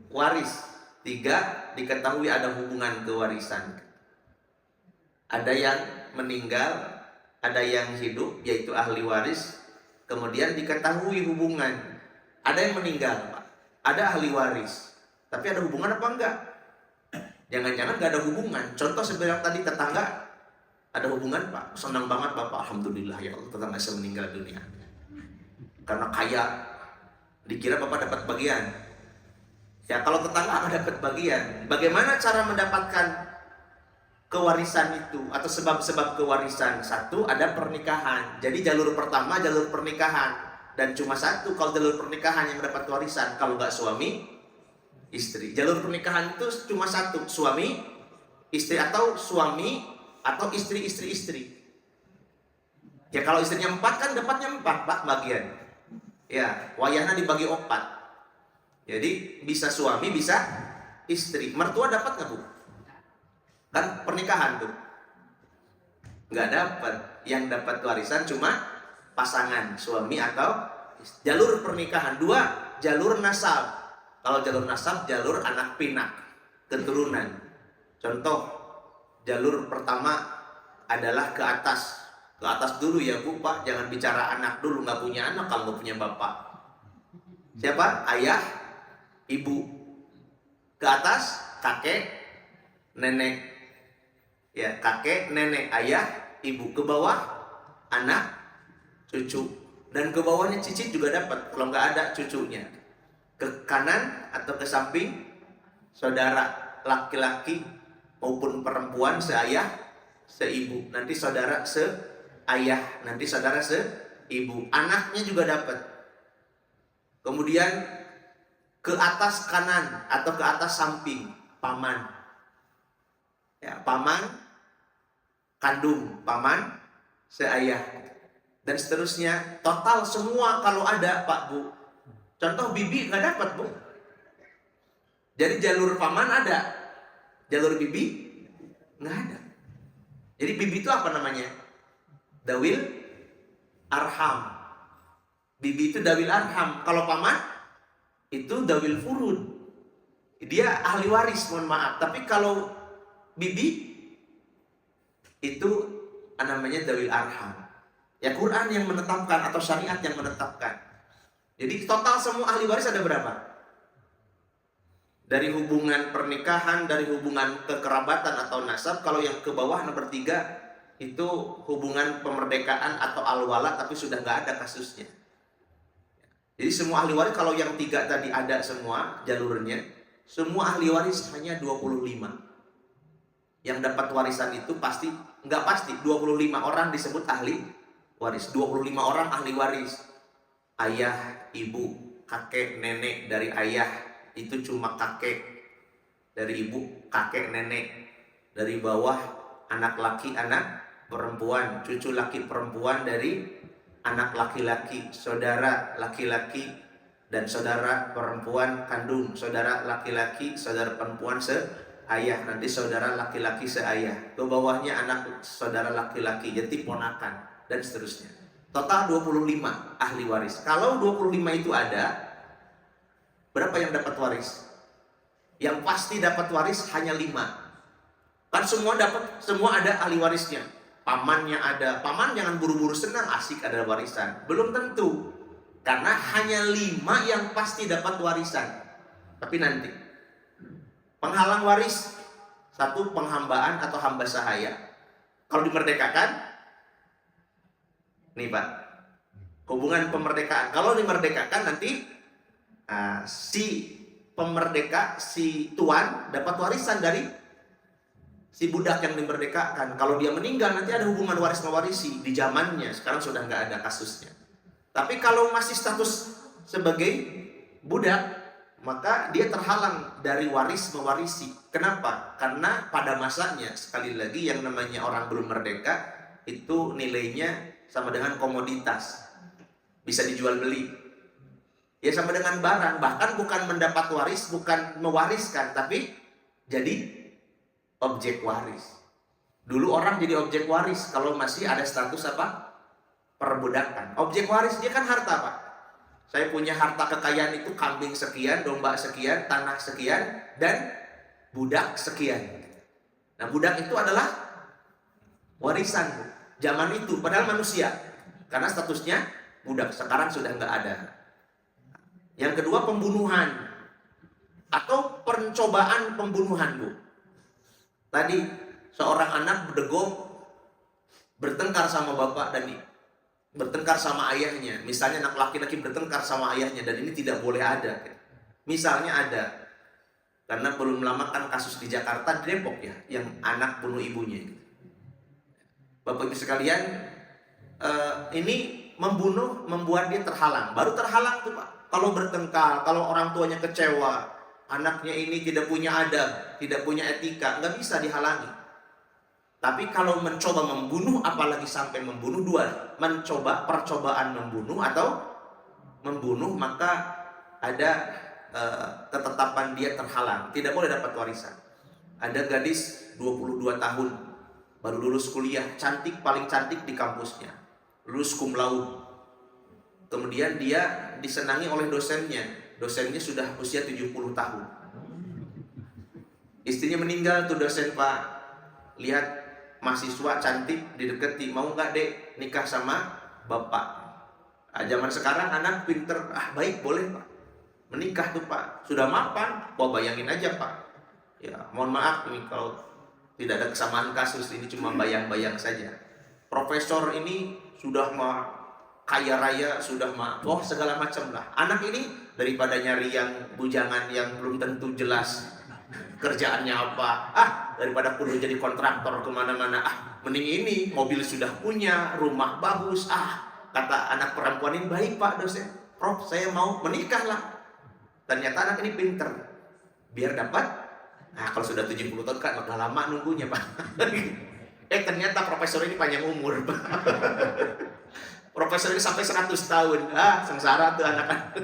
waris. 3, diketahui ada hubungan kewarisan. Ada yang meninggal, ada yang hidup yaitu ahli waris. Kemudian diketahui hubungan. Ada yang meninggal Pak, ada ahli waris, tapi ada hubungan apa enggak? Jangan-jangan nggak ada hubungan. Contoh sebenarnya tadi tetangga ada hubungan Pak, senang banget Bapak, alhamdulillah ya Allah tetangga saya meninggal dunia karena kaya, dikira Bapak dapat bagian. Ya kalau tetangga nggak dapat bagian, bagaimana cara mendapatkan kewarisan itu atau sebab-sebab kewarisan. Satu, ada pernikahan. Jadi jalur pertama jalur pernikahan, dan cuma satu kalau jalur pernikahan yang dapat warisan, kalau nggak suami istri. Jalur pernikahan itu cuma satu, suami istri atau suami atau istri. Ya kalau istrinya 4 kan dapatnya 4 Pak bagian. Ya, wayahnya dibagi 4. Jadi bisa suami, bisa istri. Mertua dapat nggak Bu? Kan pernikahan tuh. Nggak dapat. Yang dapat warisan cuma pasangan, suami atau istri. Jalur pernikahan. 2, jalur nasab. Kalau jalur nasab, jalur anak pinak, keturunan. Contoh, jalur pertama adalah ke atas. Ke atas dulu ya Bu, Pak. Jangan bicara anak dulu. Nggak punya anak kalau nggak punya bapak. Siapa? Ayah, ibu. Ke atas, kakek, nenek. Ya, kakek, nenek, ayah, ibu. Ke bawah, anak, cucu. Dan ke bawahnya cicit juga dapat. Kalau nggak ada cucunya. Ke kanan atau ke samping, saudara laki-laki maupun perempuan seayah, seibu. Nanti saudara seayah, nanti saudara seibu. Anaknya juga dapat. Kemudian ke atas kanan atau ke atas samping, paman. Ya, paman kandung, paman seayah, dan seterusnya. Total semua kalau ada Pak Bu. Contoh bibi nggak dapat Bu. Jadi jalur paman ada, jalur bibi nggak ada. Jadi bibi itu apa namanya? Dawil arham. Bibi itu dawil arham. Kalau paman itu dawil furud. Dia ahli waris, mohon maaf. Tapi kalau bibi itu namanya dawil arham. Ya Quran yang menetapkan atau syariat yang menetapkan. Jadi total semua ahli waris ada berapa? Dari hubungan pernikahan, dari hubungan kekerabatan atau nasab. Kalau yang ke bawah nomor 3 itu hubungan pemerdekaan atau al-wala, tapi sudah nggak ada kasusnya. Jadi semua ahli waris, kalau yang 3 tadi ada semua jalurnya, semua ahli waris hanya 25. Yang dapat warisan itu pasti, nggak pasti, 25 orang disebut ahli waris. 25 orang ahli waris. Ayah, ibu, kakek, nenek dari ayah itu cuma kakek, dari ibu kakek, nenek. Dari bawah anak laki, anak perempuan, cucu laki perempuan dari anak laki-laki, saudara laki-laki dan saudara perempuan kandung, saudara laki-laki, saudara perempuan seayah, nanti saudara laki-laki seayah. Ke bawahnya anak saudara laki-laki, jadi ponakan dan seterusnya. Total 25 ahli waris. Kalau 25 itu ada, berapa yang dapat waris? Yang pasti dapat waris hanya 5. Kan semua dapat, semua ada ahli warisnya. Pamannya ada. Paman jangan buru-buru senang, asik ada warisan. Belum tentu. Karena hanya 5 yang pasti dapat warisan. Tapi nanti. Penghalang waris. 1, penghambaan atau hamba sahaya. Kalau dimerdekakan, nih Pak, hubungan pemerdekaan. Kalau dimerdekakan nanti si pemerdeka, si tuan dapat warisan dari si budak yang dimerdekakan. Kalau dia meninggal nanti ada hubungan waris mewarisi di zamannya. Sekarang sudah nggak ada kasusnya. Tapi kalau masih status sebagai budak, maka dia terhalang dari waris mewarisi. Kenapa? Karena pada masanya, sekali lagi, yang namanya orang belum merdeka itu nilainya sama dengan komoditas, bisa dijual beli. Ya sama dengan barang, bahkan bukan mendapat waris, bukan mewariskan, tapi jadi objek waris. Dulu orang jadi objek waris kalau masih ada status apa? Perbudakan. Objek waris dia kan harta Pak. Saya punya harta kekayaan itu kambing sekian, domba sekian, tanah sekian, dan budak sekian. Nah budak itu adalah warisan Bu. Zaman itu, padahal manusia, karena statusnya budak. Sekarang sudah nggak ada. Yang kedua, pembunuhan atau pencobaan pembunuhan Bu. Tadi seorang anak berdegong, bertengkar sama bapak dan bertengkar sama ayahnya. Misalnya anak laki-laki bertengkar sama ayahnya, dan ini tidak boleh ada. Misalnya ada, Karena belum lama kan kasus di Jakarta, Depok ya, yang anak bunuh ibunya. Bapak Ibu sekalian, ini membuat dia terhalang. Baru terhalang tuh Pak. Kalau bertengkar, kalau orang tuanya kecewa, anaknya ini tidak punya adab, tidak punya etika, nggak bisa dihalangi. Tapi kalau mencoba membunuh, apalagi sampai membunuh, dua, mencoba percobaan membunuh atau membunuh, maka ada ketetapan dia terhalang, tidak boleh dapat warisan. Ada gadis 22 tahun, baru lulus kuliah, cantik, paling cantik di kampusnya, lulus cum laude. Kemudian dia disenangi oleh dosennya sudah usia 70 tahun. Istrinya meninggal tuh dosen Pak, lihat mahasiswa cantik dideketi, mau nggak dek nikah sama bapak? Zaman sekarang anak pinter, baik boleh Pak, menikah tuh Pak, sudah mapan. Wah bayangin aja Pak, ya mohon maaf ini kalau tidak ada kesamaan kasus, ini cuma bayang-bayang saja. Profesor ini sudah kaya raya, sudah segala macam lah. Anak ini daripada nyari yang bujangan yang belum tentu jelas kerjaannya apa, daripada perlu jadi kontraktor kemana-mana, mending ini mobil sudah punya, rumah bagus. Kata anak perempuan ini, baik Pak dosen, Prof saya mau menikah lah. Ternyata anak ini pinter, biar dapat, kalau sudah 70 tahun kan bakal lama nunggunya Pak. Ternyata profesor ini panjang umur Pak. Profesor ini sampai 100 tahun, sengsara tuh anak-anak.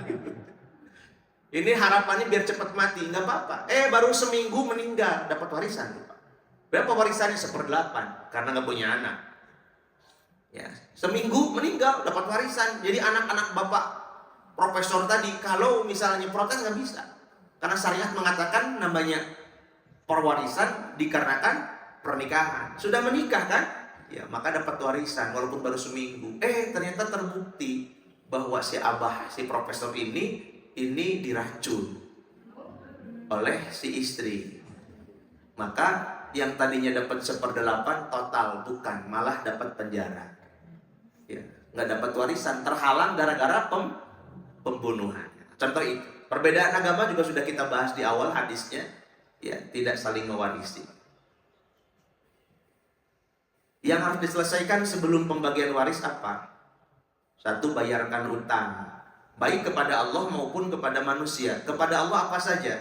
Ini harapannya biar cepat mati, nggak apa-apa. Baru seminggu meninggal, dapat warisan tuh Pak. Berapa warisannya? 1/8, karena nggak punya anak. Ya, seminggu meninggal dapat warisan. Jadi anak-anak bapak profesor tadi kalau misalnya protes nggak bisa, karena syariat mengatakan namanya perwarisan dikarenakan pernikahan. Sudah menikah kan, ya maka dapat warisan walaupun baru seminggu. Ternyata terbukti bahwa si abah, si profesor ini diracun oleh si istri. Maka yang tadinya dapat 1/8 total bukan, malah dapat penjara. Ya, nggak dapat warisan, terhalang gara-gara pembunuhan. Contoh itu. Perbedaan agama juga sudah kita bahas di awal hadisnya, ya, tidak saling mewarisi. Yang harus diselesaikan sebelum pembagian waris apa? Satu, bayarkan utang, baik kepada Allah maupun kepada manusia. Kepada Allah apa saja?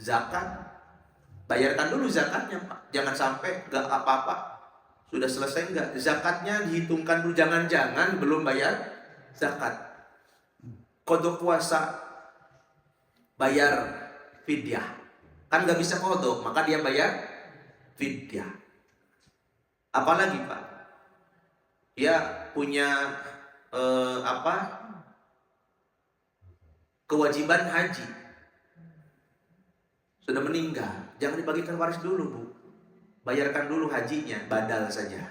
Zakat. Bayarkan dulu zakatnya Pak. Jangan sampai nggak apa-apa, sudah selesai nggak, zakatnya dihitungkan dulu. Jangan-jangan belum bayar zakat. Qadha puasa, bayar fidyah. Kan nggak bisa qadha, maka dia bayar fidyah. Apalagi Pak, dia punya kewajiban haji, sudah meninggal, jangan dibagikan waris dulu Bu, bayarkan dulu hajinya, badal saja.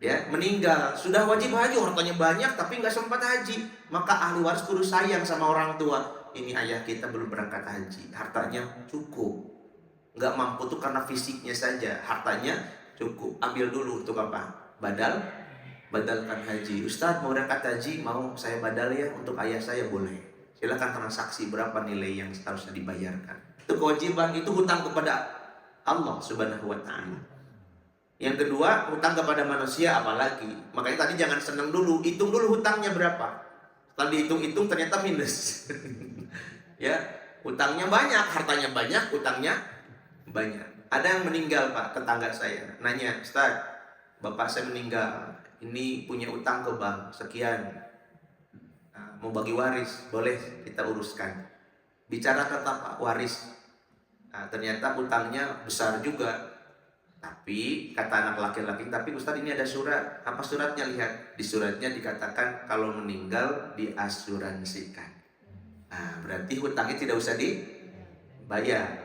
Ya, meninggal, sudah wajib haji, hartanya banyak tapi nggak sempat haji, maka ahli waris kudu sayang sama orang tua. Ini ayah kita belum berangkat haji, hartanya cukup, nggak mampu tuh karena fisiknya saja, hartanya cukup, ambil dulu untuk apa? Badalkan haji. Ustadz mau berangkat haji, mau saya badal ya untuk ayah saya, boleh. Silakan transaksi berapa nilai yang seharusnya dibayarkan. Itu kewajiban, itu hutang kepada Allah Subhanahu wa Ta'ala. Yang kedua, hutang kepada manusia apalagi. Makanya tadi jangan senang dulu, hitung dulu hutangnya berapa. Setelah dihitung-hitung ternyata minus. Ya, hutangnya banyak, hartanya banyak, hutangnya banyak. Ada yang meninggal Pak, tetangga saya nanya, Ustaz, bapak saya meninggal, ini punya utang ke bank sekian, mau bagi waris, boleh kita uruskan. Bicara tetap Pak, waris. Ternyata utangnya besar juga. Tapi kata anak laki-laki, tapi Ustaz ini ada surat. Apa suratnya? Lihat di suratnya dikatakan kalau meninggal diasuransikan. Berarti hutangnya tidak usah dibayar.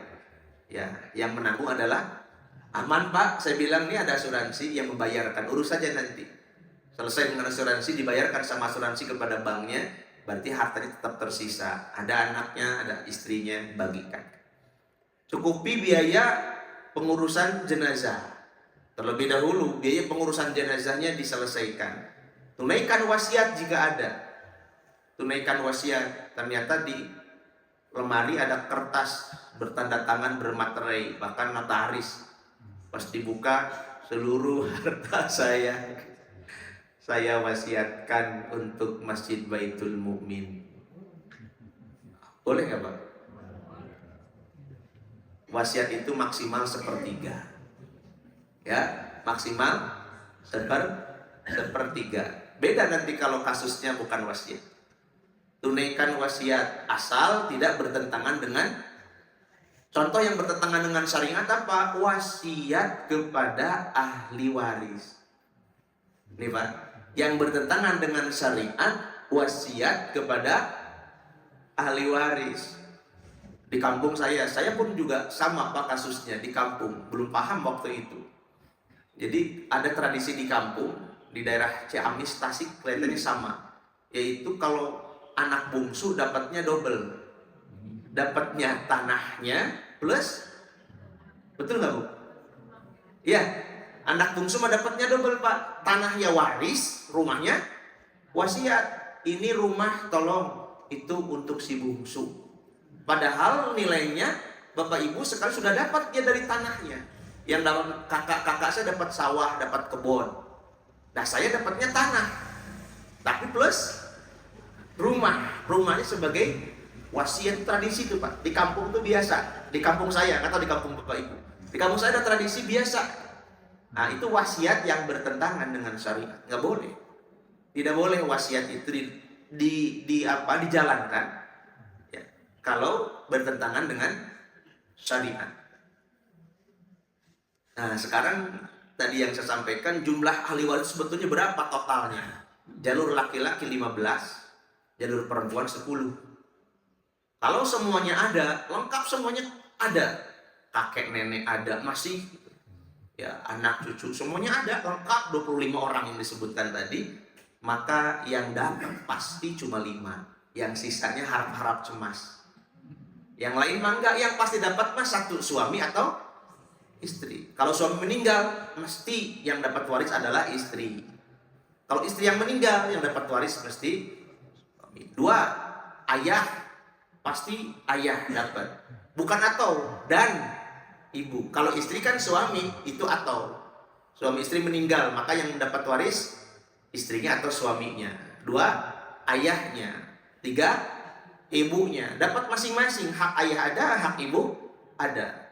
Ya, yang menanggung adalah aman Pak. Saya bilang ini ada asuransi yang membayarkan, urus saja nanti. Selesai dengan asuransi, dibayarkan sama asuransi kepada banknya, berarti hartanya tetap tersisa. Ada anaknya, ada istrinya, bagikan. Cukupi biaya pengurusan jenazah. Terlebih dahulu biaya pengurusan jenazahnya diselesaikan. Tunaikan wasiat jika ada. Tunaikan wasiat. Ternyata lemari ada kertas bertanda tangan bermaterai, bahkan notaris. Pas dibuka, seluruh harta saya wasiatkan untuk Masjid Baitul Mukmin. Boleh nggak Pak? Wasiat itu maksimal sepertiga, ya, maksimal sepertiga. Beda nanti kalau kasusnya bukan wasiat. Tunaikan wasiat asal tidak bertentangan dengan, contoh yang bertentangan dengan syariat apa? Wasiat kepada ahli waris. Nih Pak, yang bertentangan dengan syariat wasiat kepada ahli waris. Di kampung saya pun juga sama Pak kasusnya di kampung, belum paham waktu itu. Jadi ada tradisi di kampung, di daerah Ciamis, Tasik, kelihatannya sama. Yaitu kalau anak bungsu dapatnya double. Dapatnya tanahnya plus, betul nggak Bu? Iya, anak bungsu mah dapatnya double Pak. Tanahnya waris, rumahnya wasiat. Ini rumah tolong, itu untuk si bungsu. Padahal nilainya Bapak Ibu sekali sudah dapat dia dari tanahnya. Yang dalam kakak saya dapat sawah, dapat kebun. Nah saya dapatnya tanah, tapi plus rumahnya sebagai wasiat. Tradisi itu Pak. Di kampung itu biasa. Di kampung saya, atau di kampung Bapak Ibu. Di kampung saya ada tradisi biasa. Nah itu wasiat yang bertentangan dengan syariat. Nggak boleh. Tidak boleh wasiat itu dijalankan. Ya, kalau bertentangan dengan syariat. Nah sekarang tadi yang saya sampaikan, jumlah ahli waris sebetulnya berapa totalnya? Jalur laki-laki 15, jalur perempuan 10. Kalau semuanya ada, lengkap semuanya ada, kakek nenek ada, masih ya anak cucu semuanya ada, lengkap 25 orang yang disebutkan tadi, maka yang dapat pasti cuma 5, yang sisanya harap-harap cemas. Yang lain mah enggak, yang pasti dapat mah satu, suami atau istri. Kalau suami meninggal, mesti yang dapat waris adalah istri. Kalau istri yang meninggal, yang dapat waris mesti suami. 2, ayah, pasti ayah dapat. Bukan atau, dan ibu. Kalau istri kan suami, itu atau. Suami istri meninggal, maka yang dapat waris istrinya atau suaminya. 2, ayahnya. 3, ibunya. Dapat masing-masing. Hak ayah ada, hak ibu ada.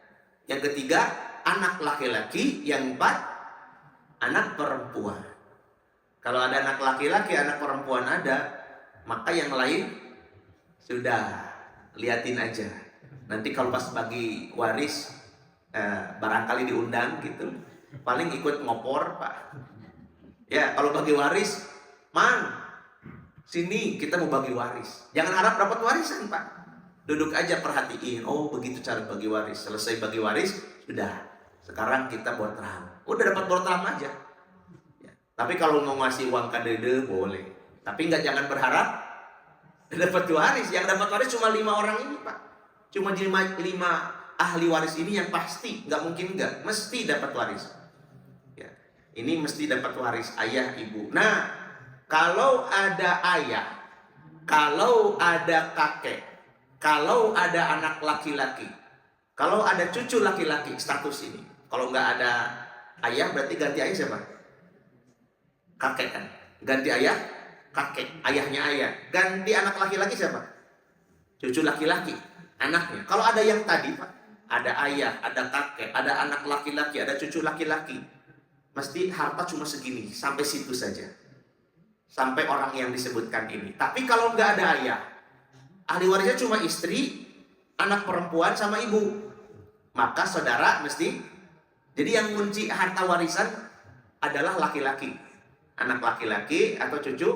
Yang ketiga, anak laki-laki. Yang 4, anak perempuan. Kalau ada anak laki-laki, anak perempuan ada, maka yang lain sudah liatin aja. Nanti kalau pas bagi waris, barangkali diundang gitu, paling ikut ngopor Pak. Ya kalau bagi waris, Mang, sini kita mau bagi waris. Jangan harap dapat warisan Pak. Duduk aja perhatiin, oh begitu cara bagi waris. Selesai bagi waris, sudah. Sekarang kita buat rahang. Udah dapat buat rahang aja. Ya. Tapi kalau mau ngasih uang kadede boleh. Tapi jangan berharap dapat waris. Yang dapat waris cuma 5 orang ini Pak. Cuma 5 ahli waris ini yang pasti, nggak mungkin nggak, mesti dapat waris. Ya. Ini mesti dapat waris ayah ibu. Nah, kalau ada ayah, kalau ada kakek, kalau ada anak laki-laki, kalau ada cucu laki-laki, status ini. Kalau nggak ada ayah, berarti ganti ayah siapa? Kakek kan? Ganti ayah, kakek. Ayahnya ayah. Ganti anak laki-laki siapa? Cucu laki-laki, anaknya. Kalau ada yang tadi Pak, ada ayah, ada kakek, ada anak laki-laki, ada cucu laki-laki, mesti harta cuma segini, sampai situ saja. Sampai orang yang disebutkan ini. Tapi kalau nggak ada ayah, ahli warisnya cuma istri, anak perempuan sama ibu, maka saudara mesti. Jadi yang kunci harta warisan adalah laki-laki, anak laki-laki atau cucu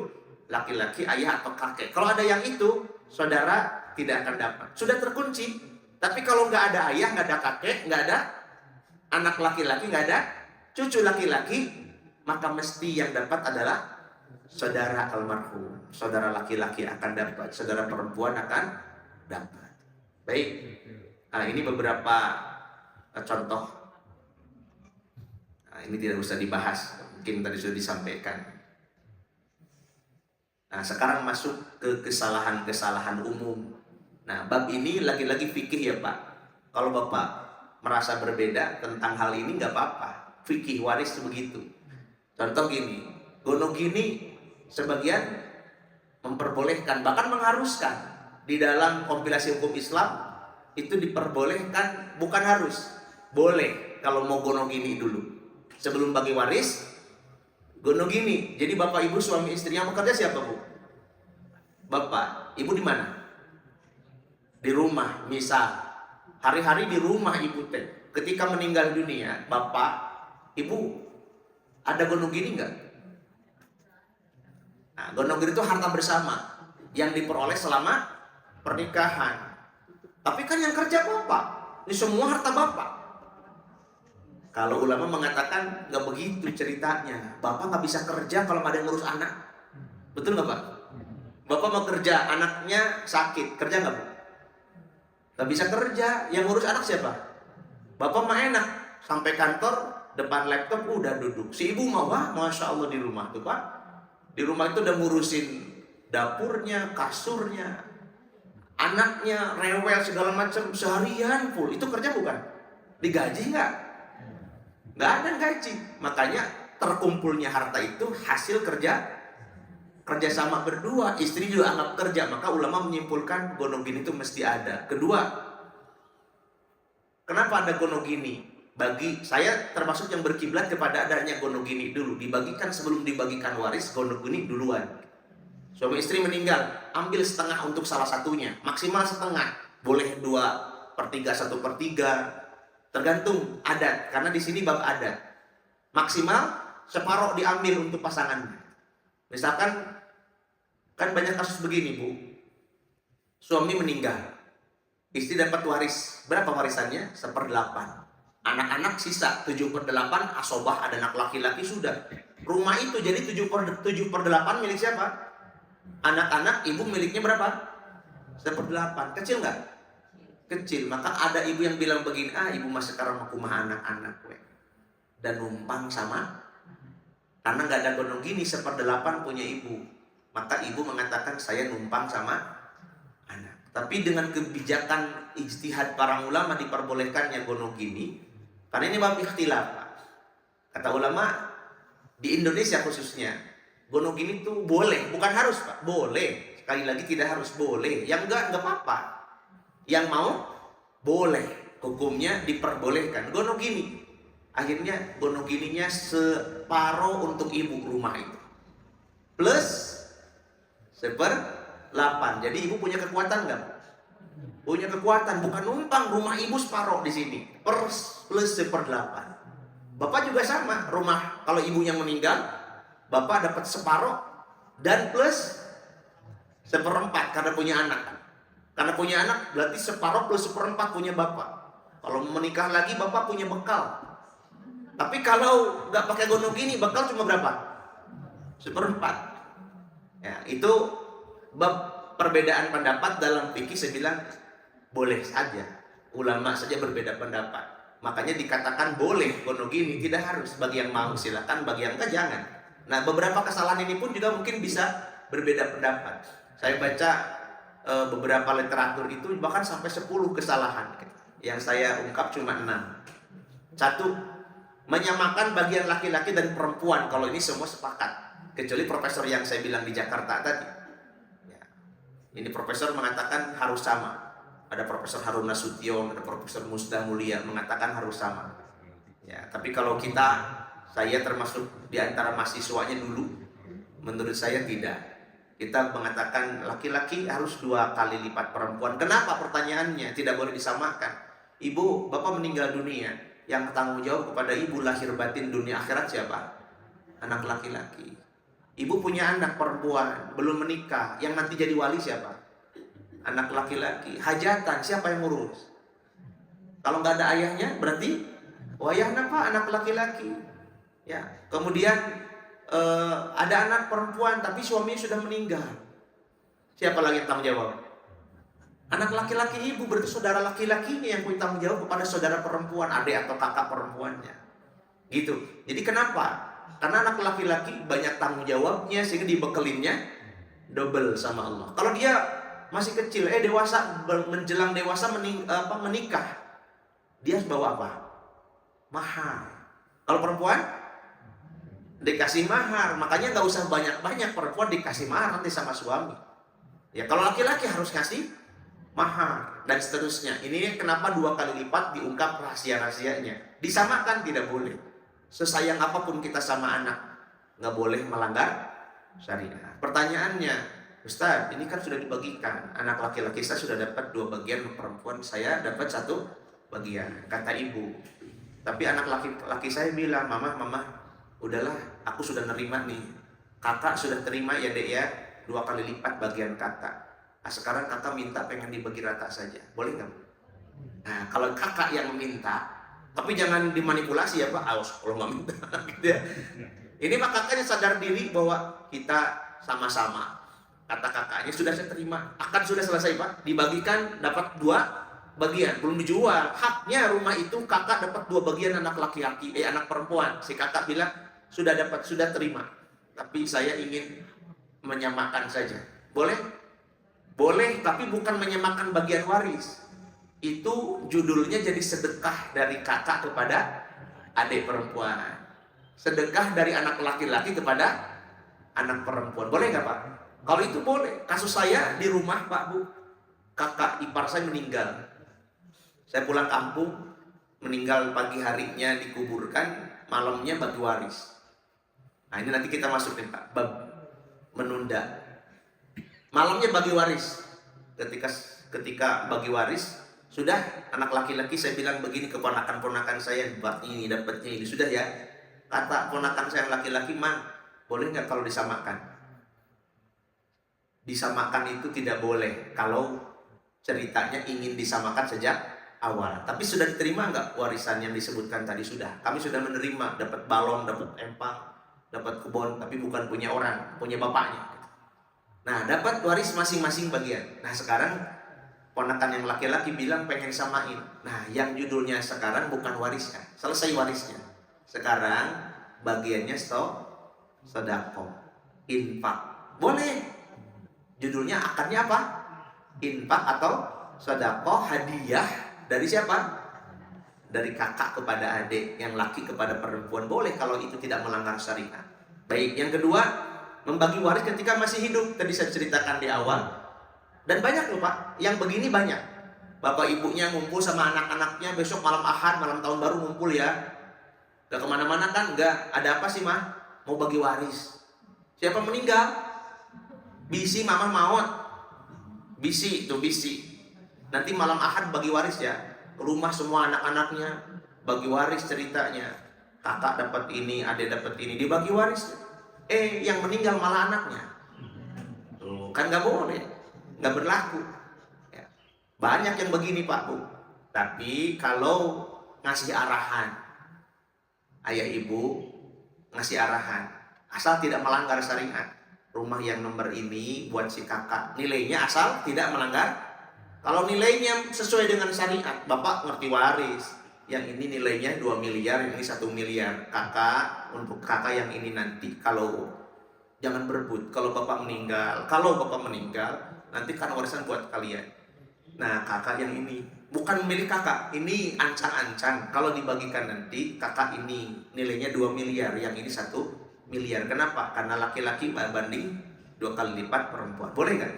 laki-laki, ayah atau kakek. Kalau ada yang itu, saudara tidak akan dapat. Sudah terkunci. Tapi kalau nggak ada ayah, nggak ada kakek, nggak ada anak laki-laki, nggak ada cucu laki-laki, maka mesti yang dapat adalah saudara almarhum. Saudara laki-laki akan dapat, saudara perempuan akan dapat. Baik, nah, ini beberapa contoh. Nah, ini tidak usah dibahas, mungkin tadi sudah disampaikan. Nah, sekarang masuk ke kesalahan-kesalahan umum. Nah, bab ini lagi-lagi fikih ya Pak. Kalau Bapak merasa berbeda tentang hal ini nggak apa-apa. Fikih waris begitu. Contoh gini, gonogini sebagian memperbolehkan, bahkan mengharuskan. Di dalam kompilasi hukum Islam itu diperbolehkan, bukan harus, boleh kalau mau gonogini dulu. Sebelum bagi waris, gonogini. Jadi bapak ibu suami istri yang bekerja siapa Bu? Bapak, ibu di mana? Di rumah, misal hari-hari di rumah ibu teh. Ketika meninggal dunia, bapak, ibu ada gonogini nggak? Nah, gonogini itu harta bersama yang diperoleh selama pernikahan. Tapi kan yang kerja bapak, ini semua harta bapak. Kalau ulama mengatakan nggak begitu ceritanya, bapak nggak bisa kerja kalau nggak ada yang ngurus anak, betul nggak Pak? Bapak mau kerja, anaknya sakit, kerja nggak Bu? Nggak bisa kerja, yang ngurus anak siapa? Bapak mah enak, sampai kantor depan laptop udah duduk. Si ibu mah wah, masya Allah di rumah tuh Pak. Di rumah itu udah ngurusin dapurnya, kasurnya, anaknya, rewel segala macam seharian full. Itu kerja bukan? Digaji nggak? Nggak ada gaji. Makanya terkumpulnya harta itu hasil kerjasama berdua. Istri juga anggap kerja. Maka ulama menyimpulkan gonogini itu mesti ada. Kedua, kenapa ada gonogini? Bagi saya termasuk yang berkiblat kepada adanya gonogini dulu. Dibagikan sebelum dibagikan waris, gonogini duluan. Suami istri meninggal, ambil setengah untuk salah satunya, maksimal setengah. Boleh 2/3, 1/3, tergantung adat. Karena di sini bab adat. Maksimal separuh diambil untuk pasangannya. Misalkan, kan banyak kasus begini Bu. Suami meninggal, istri dapat waris. Berapa warisannya? 1/8. Anak-anak sisa 7/8, asobah ada anak laki-laki sudah. Rumah itu jadi 7/8 milik siapa? Anak-anak, ibu miliknya berapa? 1/8. Kecil nggak? Kecil. Maka ada ibu yang bilang begini, ibu mas sekarang aku mah anak-anak we. Dan numpang sama, karena nggak ada gonong gini 1/8 punya ibu. Maka ibu mengatakan saya numpang sama anak. Tapi dengan kebijakan ijtihad para ulama diperbolehkannya gonong gini, karena ini bab ikhtilaf. Kata ulama di Indonesia khususnya, gonogini itu boleh, bukan harus Pak, boleh. Sekali lagi tidak harus, boleh. Yang enggak apa-apa. Yang mau, boleh. Hukumnya diperbolehkan. Gonogini, akhirnya gonogininya separuh untuk ibu rumah itu. Plus 1/8. Jadi ibu punya kekuatan enggak? Punya kekuatan, bukan numpang rumah ibu separuh di sini. Plus 1/8. Bapak juga sama, rumah kalau ibunya meninggal, bapak dapat separuh dan plus 1/4 karena punya anak. Karena punya anak berarti separuh plus 1/4 punya bapak. Kalau menikah lagi bapak punya bekal. Tapi kalau nggak pakai gonogini, bekal cuma berapa? 1/4. Ya, itu bab perbedaan pendapat dalam fikih. Saya bilang boleh saja. Ulama saja berbeda pendapat. Makanya dikatakan boleh gonogini, tidak harus. Bagi yang mau silakan, bagi yang enggak jangan. Nah, beberapa kesalahan ini pun juga mungkin bisa berbeda pendapat. Saya baca beberapa literatur itu bahkan sampai 10 kesalahan. Yang saya ungkap cuma 6. 1, menyamakan bagian laki-laki dan perempuan. Kalau ini semua sepakat, kecuali profesor yang saya bilang di Jakarta tadi. Ya. Ini profesor mengatakan harus sama. Ada Profesor Harun Nasution, ada Profesor Musda Mulia mengatakan harus sama. Ya, tapi kalau kita, saya termasuk di antara mahasiswanya dulu, menurut saya tidak. Kita mengatakan laki-laki harus 2 kali lipat perempuan. Kenapa? Pertanyaannya tidak boleh disamakan. Ibu, bapak meninggal dunia, yang tanggung jawab kepada ibu lahir batin dunia akhirat siapa? Anak laki-laki. Ibu punya anak perempuan, belum menikah, yang nanti jadi wali siapa? Anak laki-laki. Hajatan siapa yang ngurus? Kalau nggak ada ayahnya berarti ayahnya Pak, anak laki-laki. Ya. Kemudian ada anak perempuan tapi suaminya sudah meninggal. Siapa lagi yang tanggung jawab? Anak laki-laki ibu, berarti saudara laki-lakinya yang punya tanggung jawab kepada saudara perempuan, adik atau kakak perempuannya. Gitu. Jadi kenapa? Karena anak laki-laki banyak tanggung jawabnya sehingga dibekelinnya double sama Allah. Kalau dia masih kecil, dewasa, menjelang dewasa menikah, dia harus bawa apa? Mahar. Kalau perempuan dikasih mahar, makanya nggak usah banyak-banyak perempuan dikasih mahar nanti sama suami. Ya kalau laki-laki harus kasih mahar dan seterusnya. Ini kenapa 2 kali lipat diungkap rahasia-rahasianya. Disamakan tidak boleh. Sesayang apapun kita sama anak, nggak boleh melanggar syariat. Pertanyaannya, Ustaz, ini kan sudah dibagikan. Anak laki-laki saya sudah dapat 2 bagian, perempuan saya dapat 1 bagian, kata ibu. Tapi anak laki-laki saya bilang, mama, udahlah, aku sudah nerima nih. Kakak sudah terima ya dek ya, 2 kali lipat bagian kakak. Nah, sekarang kakak minta pengen dibagi rata saja, boleh nggak? Nah, kalau kakak yang meminta, tapi jangan dimanipulasi ya Pak, kalau nggak minta gitu ya. Ini mah kakaknya sadar diri bahwa kita sama-sama. Kata kakaknya, sudah saya terima, akan sudah selesai Pak, dibagikan dapat 2 bagian, belum dijual. Haknya rumah itu kakak dapat 2 bagian, anak laki-laki, anak perempuan. Si kakak bilang, sudah dapat, sudah terima. Tapi saya ingin menyamakan saja. Boleh? Boleh, tapi bukan menyamakan bagian waris. Itu judulnya jadi sedekah dari kakak kepada adik perempuan. Sedekah dari anak laki-laki kepada anak perempuan. Boleh nggak Pak? Kalau itu boleh. Kasus saya di rumah Pak Bu, kakak ipar saya meninggal. Saya pulang kampung, meninggal pagi harinya dikuburkan, malamnya bagi waris. Nah ini nanti kita masukin Pak, bab menunda. Malamnya bagi waris. Ketika bagi waris, sudah anak laki-laki saya bilang begini ke ponakan-ponakan saya, dapatnya ini sudah ya. Kata ponakan saya yang laki-laki, Mang, boleh nggak kalau disamakan? Disamakan itu tidak boleh kalau ceritanya ingin disamakan sejak awal. Tapi sudah diterima nggak warisan yang disebutkan tadi? Sudah. Kami sudah menerima, dapat balon, dapat empang, dapat kebun, tapi bukan punya orang, punya bapaknya. Nah, dapat waris masing-masing bagian. Nah, sekarang ponakan yang laki-laki bilang pengen samain. Nah, yang judulnya sekarang bukan warisnya, selesai warisnya. Sekarang bagiannya sedekah, infak. Boleh. Judulnya akarnya apa? Infak atau sedekah, hadiah dari siapa? Dari kakak kepada adik, yang laki kepada perempuan. Boleh kalau itu tidak melanggar syariat. Baik, yang kedua, membagi waris ketika masih hidup. Tadi saya ceritakan di awal. Dan banyak loh Pak, yang begini banyak. Bapak ibunya ngumpul sama anak-anaknya, besok malam Ahad, malam tahun baru ngumpul ya. Gak kemana-mana kan? Enggak. Ada apa sih mah? Mau bagi waris. Siapa meninggal? Bisi mama maut. Bisi itu bisi. Nanti malam Ahad bagi waris ya. Rumah semua anak-anaknya bagi waris ceritanya. Kakak dapat ini, adik dapat ini, dibagi waris. Yang meninggal malah anaknya. Kan nggak boleh, nggak berlaku. Ya. Banyak yang begini Pak Bu. Tapi kalau ngasih arahan, ayah ibu ngasih arahan, asal tidak melanggar syariat. Rumah yang nomor ini buat si kakak, nilainya asal tidak melanggar. Kalau nilainya sesuai dengan syariat, bapak ngerti waris. Yang ini nilainya 2 miliar, yang ini 1 miliar. Kakak, untuk kakak yang ini nanti. Kalau jangan berebut, kalau bapak meninggal, nanti kan warisan buat kalian. Nah, kakak yang ini bukan milik kakak, ini ancang-ancang. Kalau dibagikan nanti, kakak ini nilainya 2 miliar, yang ini 1 miliar. Kenapa? Karena laki-laki banding 2 kali lipat perempuan. Boleh nggak?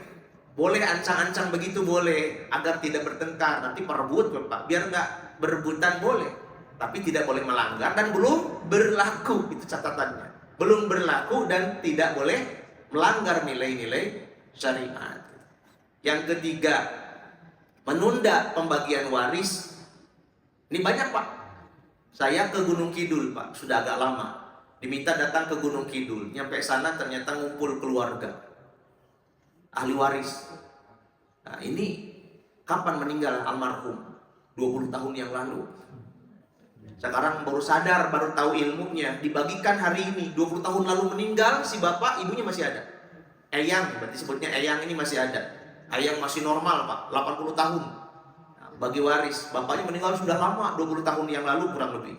Boleh ancang-ancang begitu, boleh, agar tidak bertengkar. Nanti perebut Pak, biar nggak berebutan boleh, tapi tidak boleh melanggar dan belum berlaku. Itu catatannya, belum berlaku dan tidak boleh melanggar nilai-nilai syariat. Yang ketiga, menunda pembagian waris. Ini banyak Pak. Saya ke Gunung Kidul Pak, sudah agak lama. Diminta datang ke Gunung Kidul. Nyampe sana ternyata ngumpul keluarga, ahli waris. Nah ini kapan meninggal almarhum? 20 tahun yang lalu. Sekarang baru sadar, baru tahu ilmunya. Dibagikan hari ini. 20 tahun lalu meninggal, si bapak, ibunya masih ada. Eyang, berarti sebutnya Eyang ini masih ada. Eyang masih normal Pak, 80 tahun. Nah, bagi waris. Bapaknya meninggal sudah lama, 20 tahun yang lalu kurang lebih.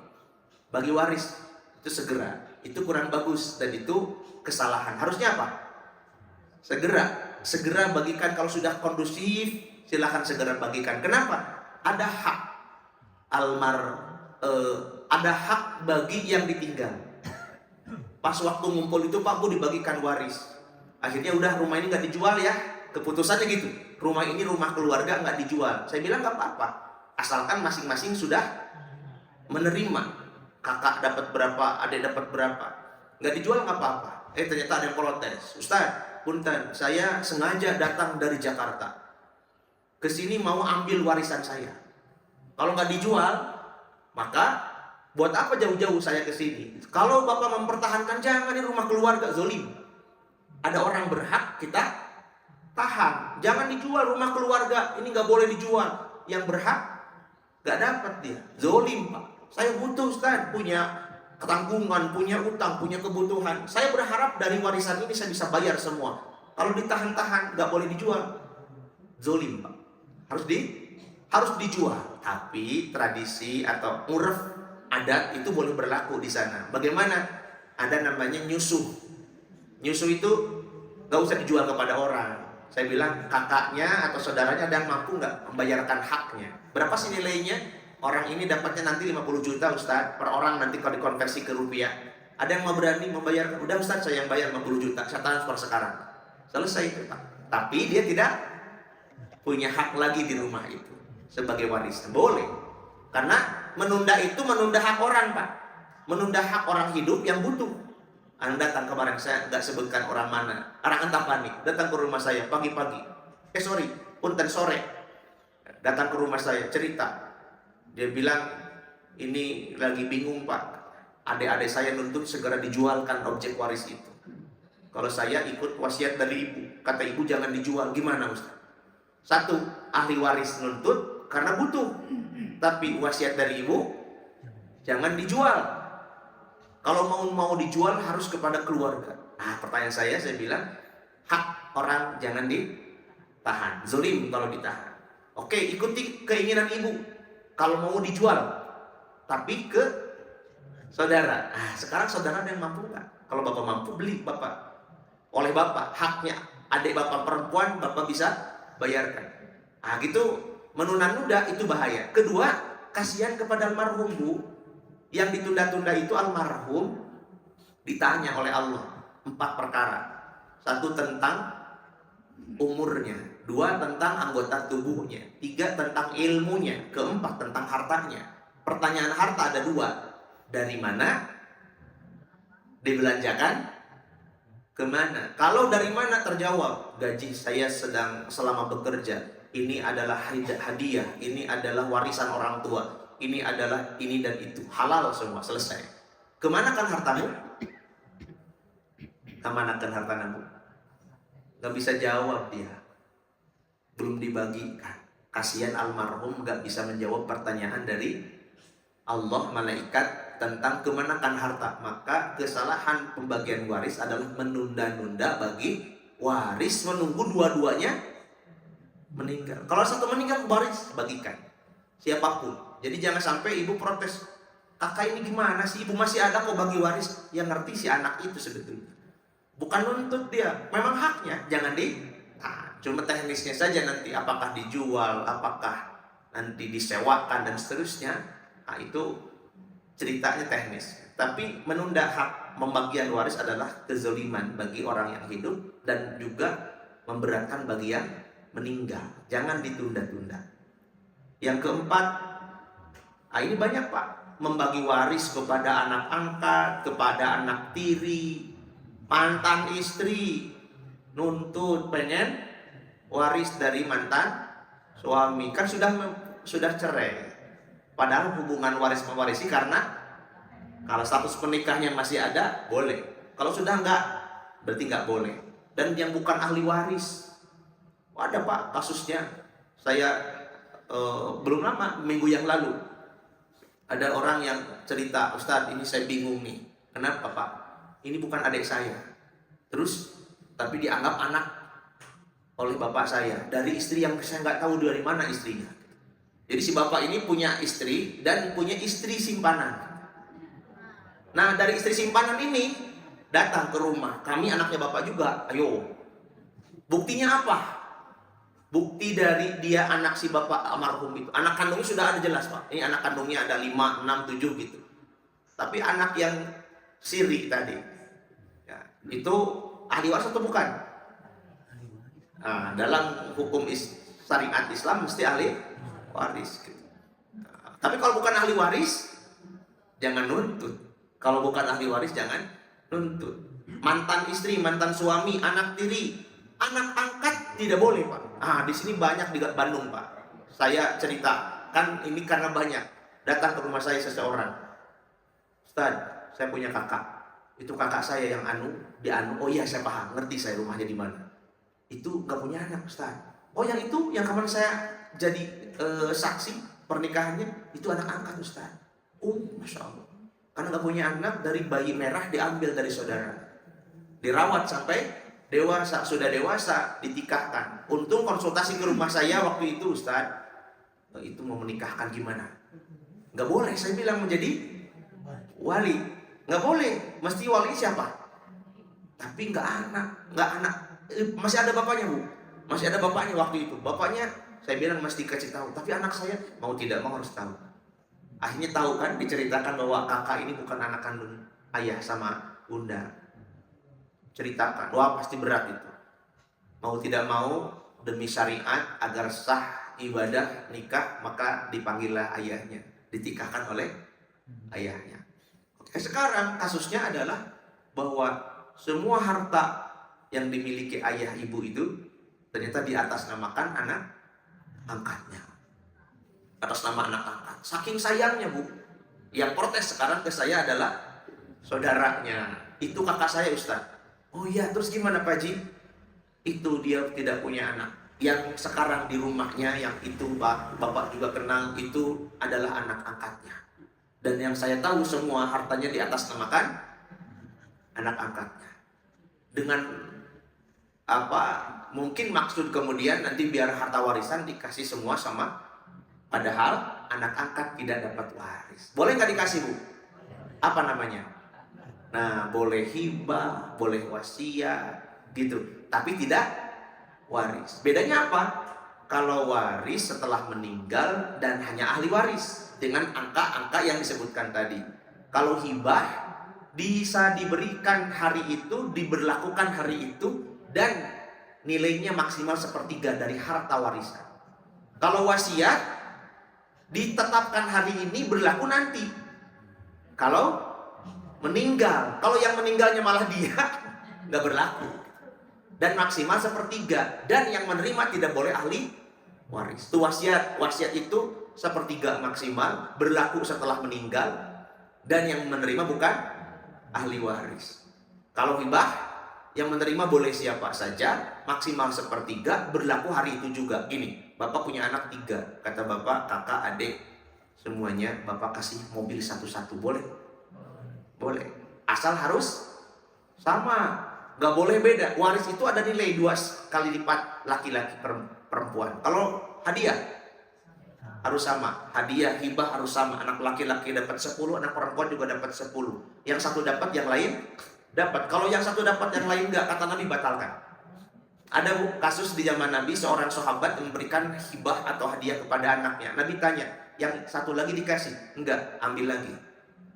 Bagi waris, itu segera. Itu kurang bagus dan itu kesalahan. Harusnya apa? Segera. segera bagikan. Kalau sudah kondusif, silahkan segera bagikan. Kenapa? Ada hak ada hak bagi yang ditinggal. Pas waktu ngumpul itu, Pak Bu, dibagikan waris. Akhirnya udah, rumah ini nggak dijual ya. Keputusannya gitu. Rumah ini rumah keluarga, nggak dijual. Saya bilang nggak apa-apa, asalkan masing-masing sudah menerima. Kakak dapat berapa, adik dapat berapa. Nggak dijual nggak apa-apa. Ternyata ada yang protes. Ustaz, punten, saya sengaja datang dari Jakarta ke sini mau ambil warisan saya. Kalau nggak dijual, maka buat apa jauh-jauh saya ke sini? Kalau Bapak mempertahankan, jangan di rumah keluarga, zolim. Ada orang berhak, kita tahan. Jangan dijual rumah keluarga, ini nggak boleh dijual. Yang berhak nggak dapat dia, zolim Pak. Saya butuh Ustaz, punya ketanggungan, punya utang, punya kebutuhan. Saya berharap dari warisan ini saya bisa bayar semua. Kalau ditahan-tahan, nggak boleh dijual, zolim Pak. Harus dijual. Tapi tradisi atau uruf adat itu boleh berlaku di sana. Bagaimana? Ada namanya nyusuh. Nyusuh itu nggak usah dijual kepada orang. Saya bilang kakaknya atau saudaranya ada yang mampu nggak membayarkan haknya. Berapa sih nilainya? Orang ini dapatnya nanti 50 juta Ustaz per orang nanti kalau dikonversi ke rupiah. Ada yang mau berani membayarkan? Udah Ustaz, saya yang bayar 50 juta, saya transfer sekarang. Selesai Pak. Tapi dia tidak punya hak lagi di rumah itu sebagai warisan. Boleh. Karena menunda itu menunda hak orang Pak. Menunda hak orang hidup yang butuh. Anda datang kemarin, saya nggak sebutkan orang mana, orang Antapani, datang ke rumah saya pagi-pagi. Punten sore, datang ke rumah saya cerita. Dia bilang, ini lagi bingung Pak, adik-adik saya nuntut segera dijualkan objek waris itu. Kalau saya ikut wasiat dari ibu, kata ibu jangan dijual. Gimana Ustaz? Satu, ahli waris nuntut karena butuh, tapi wasiat dari ibu jangan dijual. Kalau mau dijual harus kepada keluarga. Nah, pertanyaan saya bilang, hak orang jangan ditahan. Zolim kalau ditahan. Oke, ikuti keinginan ibu. Kalau mau dijual, tapi ke saudara. Nah, sekarang saudara ada yang mampu nggak? Kalau bapak mampu, beli bapak. Oleh bapak, haknya. Adik bapak perempuan, bapak bisa bayarkan. Nah, gitu menunda-nunda itu bahaya. Kedua, kasihan kepada almarhum Bu. Yang ditunda-tunda itu almarhum ditanya oleh Allah 4 perkara. 1 tentang umurnya, 2 tentang anggota tubuhnya, 3 tentang ilmunya, 4 tentang hartanya. Pertanyaan harta ada 2. Dari mana? Dibelanjakan kemana? Kalau dari mana terjawab, gaji saya selama bekerja, ini adalah hadiah, ini adalah warisan orang tua, ini adalah ini dan itu, halal semua, selesai. Kemanakan hartamu? Kemanakan hartamu? Gak bisa jawab dia, belum dibagikan. Kasihan almarhum gak bisa menjawab pertanyaan dari Allah, malaikat tentang kemanakan harta. Maka kesalahan pembagian waris adalah menunda-nunda bagi waris, menunggu dua-duanya meninggal. Kalau satu meninggal, waris bagikan siapapun. Jadi jangan sampai ibu protes, kakak ini gimana sih, ibu masih ada kok bagi waris. Yang ngerti si anak itu sebetulnya, bukan nuntut dia, memang haknya, jangan cuma teknisnya saja nanti, apakah dijual, apakah nanti disewakan dan seterusnya. Nah, itu ceritanya teknis. Tapi menunda hak pembagian waris adalah kezaliman bagi orang yang hidup dan juga memberatkan bagi yang meninggal. Jangan ditunda-tunda. Yang keempat, ini banyak Pak, membagi waris kepada anak angkat, kepada anak tiri, mantan istri, nuntut pengen waris dari mantan suami. Kan sudah cerai. Padahal hubungan waris mewarisi karena kalau status penikahnya masih ada, boleh. Kalau sudah enggak, berarti enggak boleh. Dan yang bukan ahli waris, ada Pak kasusnya. Saya belum lama, minggu yang lalu, ada orang yang cerita, Ustadz ini saya bingung nih. Kenapa Pak? Ini bukan adik saya. Terus, tapi dianggap anak oleh bapak saya dari istri yang saya nggak tahu dari mana istrinya. Jadi si bapak ini punya istri dan punya istri simpanan. Nah, dari istri simpanan ini datang ke rumah, kami anaknya bapak juga, ayo Buktinya apa? Bukti dari dia anak si bapak almarhum itu. Anak kandungnya sudah ada jelas Pak. Ini anak kandungnya ada 5, 6, 7 gitu. Tapi anak yang siri tadi, ya, itu ahli waris atau bukan? Nah, dalam hukum syariat Islam mesti ahli waris. Gitu. Nah, tapi kalau bukan ahli waris, jangan nuntut. Kalau bukan ahli waris, jangan nuntut. Mantan istri, mantan suami, anak tiri, anak angkat tidak boleh Pak. Di sini banyak di Bandung Pak. Saya cerita, kan ini karena banyak. Datang ke rumah saya seseorang. Ustaz, saya punya kakak. Itu kakak saya yang dianu. Oh iya saya paham, ngerti saya rumahnya di mana. Itu nggak punya anak Ustaz. Oh yang itu, yang kemarin saya jadi saksi pernikahannya, itu anak angkat Ustaz. Oh Masya Allah. Karena nggak punya anak, dari bayi merah diambil dari saudara. Dirawat sampai dewasa, sudah dewasa, ditikahkan. Untung konsultasi ke rumah saya waktu itu Ustaz, itu mau menikahkan gimana? Nggak boleh, saya bilang menjadi wali. Nggak boleh, mesti wali siapa? Tapi nggak anak. Masih ada bapaknya Bu, masih ada bapaknya waktu itu. Bapaknya saya bilang mesti kasih tahu, tapi anak saya mau tidak mau harus tahu. Akhirnya tahu kan, diceritakan bahwa kakak ini bukan anak kandung ayah sama bunda. Ceritakan, wah pasti berat itu. Mau tidak mau demi syariat agar sah ibadah nikah, maka dipanggillah ayahnya, ditikahkan oleh ayahnya. Sekarang kasusnya adalah bahwa semua harta yang dimiliki ayah ibu itu ternyata diatasnamakan anak angkatnya, atas nama anak angkat. Saking sayangnya Bu, yang protes sekarang ke saya adalah saudaranya. Itu kakak saya Ustaz. Oh iya, terus gimana Pak Haji? Itu dia tidak punya anak. Yang sekarang di rumahnya, yang itu Bapak juga kenal, itu adalah anak angkatnya. Dan yang saya tahu semua hartanya diatasnamakan anak angkatnya. Dengan apa? Mungkin maksud kemudian nanti biar harta warisan dikasih semua sama, padahal anak angkat tidak dapat waris. Boleh nggak dikasih Bu? Apa namanya? Nah, boleh hibah, boleh wasiat, gitu. Tapi tidak waris. Bedanya apa? Kalau waris setelah meninggal dan hanya ahli waris dengan angka-angka yang disebutkan tadi. Kalau hibah bisa diberikan hari itu, diberlakukan hari itu, dan nilainya maksimal 1/3 dari harta warisan. Kalau wasiat ditetapkan hari ini, berlaku nanti. Kalau meninggal, kalau yang meninggalnya malah dia, nggak berlaku. Dan maksimal 1/3, dan yang menerima tidak boleh ahli waris. Itu wasiat. Wasiat itu 1/3 maksimal, berlaku setelah meninggal, dan yang menerima bukan ahli waris. Kalau hibah, yang menerima boleh siapa saja, maksimal 1/3, berlaku hari itu juga. Gini, Bapak punya anak 3, kata Bapak, kakak, adik, semuanya Bapak kasih mobil satu-satu, boleh? Boleh, asal harus sama, gak boleh beda. Waris itu ada nilai 2 kali lipat laki-laki perempuan. Kalau hadiah harus sama, hadiah hibah harus sama. Anak laki-laki dapat 10, anak perempuan juga dapat 10. Yang satu dapat, yang lain dapat. Kalau yang satu dapat, yang lain enggak, kata Nabi batalkan. Ada kasus di zaman Nabi, seorang sahabat memberikan hibah atau hadiah kepada anaknya. Nabi tanya, yang satu lagi dikasih? Enggak, ambil lagi.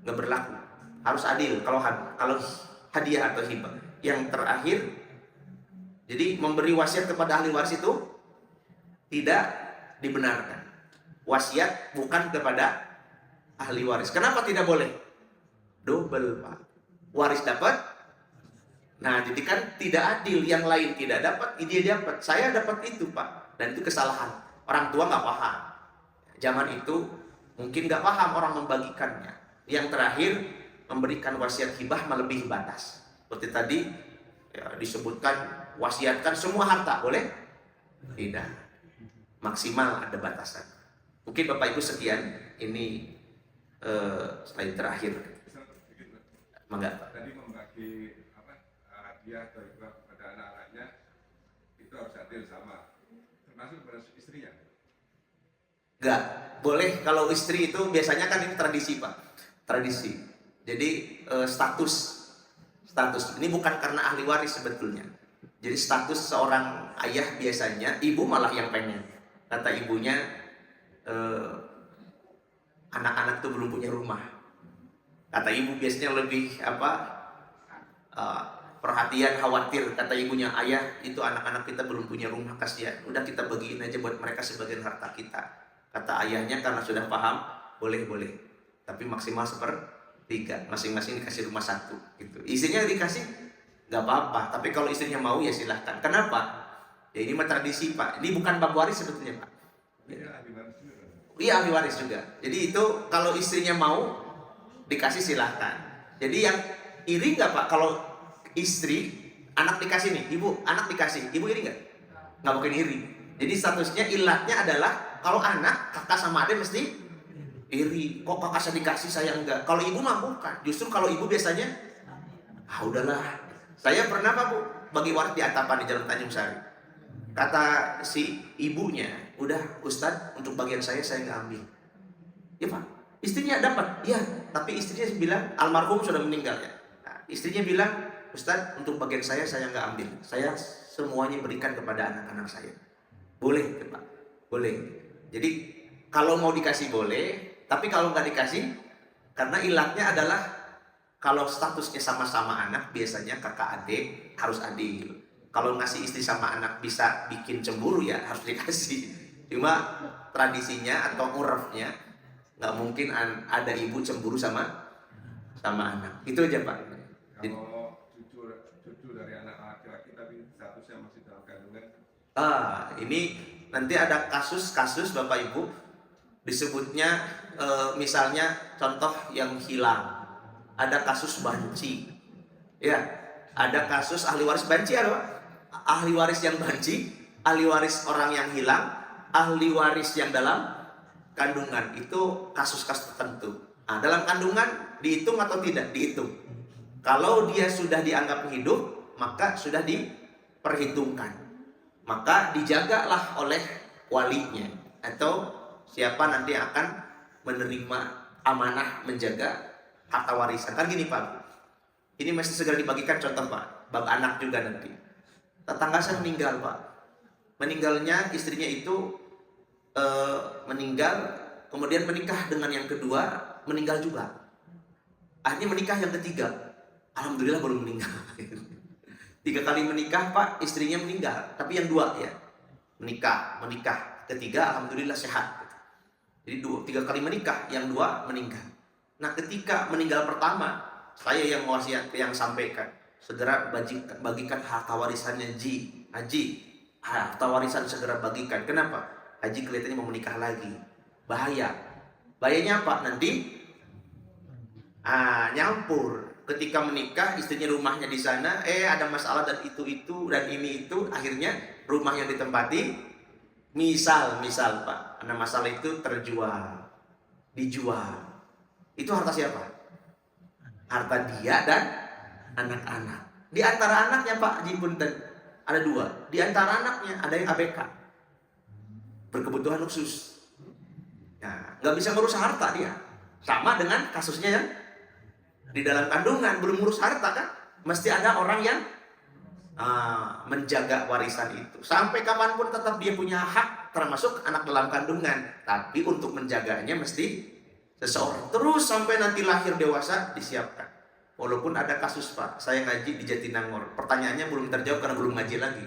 Enggak berlaku. Harus adil kalau hadiah atau hibah. Yang terakhir, jadi memberi wasiat kepada ahli waris itu tidak dibenarkan. Wasiat bukan kepada ahli waris. Kenapa tidak boleh? Double Pak. Waris dapat, nah jadi kan tidak adil. Yang lain tidak dapat, dia dapat. Saya dapat itu Pak. Dan itu kesalahan. Orang tua nggak paham. Zaman itu mungkin nggak paham orang membagikannya. Yang terakhir, memberikan wasiat hibah melebihi batas. Seperti tadi ya, disebutkan wasiatkan semua harta, boleh? Tidak. Maksimal ada batasan. Mungkin Bapak Ibu sekian. Ini slide terakhir. Mangga. Tadi membagi hadiah atau hibah kepada anak-anaknya itu harus adil sama, termasuk kepada istrinya. Enggak, boleh kalau istri itu biasanya kan ini tradisi Pak. Tradisi. Jadi status ini bukan karena ahli waris sebetulnya. Jadi status seorang ayah biasanya, ibu malah yang pengen. Kata ibunya, anak-anak tuh belum punya rumah. Kata ibu biasanya lebih perhatian, khawatir. Kata ibunya, ayah itu anak-anak kita belum punya rumah, kasihan. Udah kita bagiin aja buat mereka sebagian harta kita. Kata ayahnya karena sudah paham, boleh. Tapi maksimal 1/3, masing-masing dikasih rumah 1 gitu. Istrinya dikasih nggak apa-apa, tapi kalau istrinya mau ya silahkan. Kenapa? Ya ini mah tradisi Pak. Ini bukan bab waris sebetulnya Pak. Iya, ahli waris juga. Iya, ahli waris juga. Jadi itu kalau istrinya mau dikasih silahkan. Jadi yang iri nggak Pak kalau istri anak dikasih nih, ibu anak dikasih, ibu iri nggak? Nggak mungkin iri. Jadi statusnya ilatnya adalah kalau anak kakak sama adik mesti iri. Kok kakak saya dikasih saya enggak? Kalau ibu mah bukan. Justru kalau ibu biasanya udahlah. Saya pernah Pak Bu bagi waris di Atapan di Jalan Tanjung Sari. Kata si ibunya, udah Ustadz untuk bagian saya nggak ambil. Ya Pak, istrinya dapat, iya. Tapi istrinya bilang almarhum sudah meninggal ya. Nah, istrinya bilang, Ustadz untuk bagian saya nggak ambil. Saya semuanya berikan kepada anak-anak saya. Boleh Pak, boleh. Jadi kalau mau dikasih boleh. Tapi kalau nggak dikasih, karena ilatnya adalah kalau statusnya sama-sama anak, biasanya kakak adik harus adil. Kalau ngasih istri sama anak bisa bikin cemburu ya harus dikasih. Cuma tradisinya atau urafnya nggak mungkin ada ibu cemburu sama anak. Itu aja Pak. Kalau cucu dari anak laki-laki tapi statusnya masih dalam kandungan. Ini nanti ada kasus-kasus Bapak Ibu disebutnya misalnya contoh yang hilang. Ada kasus banci. Ya, ada kasus ahli waris banci ada Pak? Ahli waris yang banci, ahli waris orang yang hilang, ahli waris yang dalam kandungan. Itu kasus-kasus tertentu. Nah, dalam kandungan dihitung atau tidak? Dihitung. Kalau dia sudah dianggap hidup, maka sudah diperhitungkan. Maka dijagalah oleh walinya atau siapa nanti akan menerima amanah menjaga harta warisan. Kan gini Pak, ini mesti segera dibagikan contoh Pak, bab anak juga nanti. Tetangga saya meninggal Pak, meninggalnya istrinya itu meninggal, kemudian menikah dengan yang kedua, meninggal juga. Akhirnya menikah yang ketiga, alhamdulillah belum meninggal. 3 kali menikah Pak, istrinya meninggal, tapi yang 2 ya menikah, ketiga alhamdulillah sehat. Jadi 3 kali menikah, yang 2 meninggal. Nah, ketika meninggal pertama, saya yang wasiat yang sampaikan, segera bagikan harta warisannya Haji. Harta warisan segera bagikan. Kenapa? Haji kelihatannya mau menikah lagi. Bahayanya apa? Nanti nyampur. Ketika menikah, istrinya rumahnya di sana, ada masalah dan itu dan ini itu, akhirnya rumah yang ditempati misal Pak, karena masalah itu dijual. Itu harta siapa? Harta dia dan anak-anak. Di antara anaknya Pak Haji Punten ada 2. Di antara anaknya ada yang ABK, berkebutuhan khusus. Nah, nggak bisa ngurus harta dia. Sama dengan kasusnya yang di dalam kandungan belum ngurus harta kan? Mesti ada orang yang menjaga warisan itu. Sampai kapanpun tetap dia punya hak, termasuk anak dalam kandungan. Tapi untuk menjaganya mesti seseorang. Terus sampai nanti lahir dewasa disiapkan. Walaupun ada kasus Pak, saya ngaji di Jatinangor, pertanyaannya belum terjawab karena belum ngaji lagi.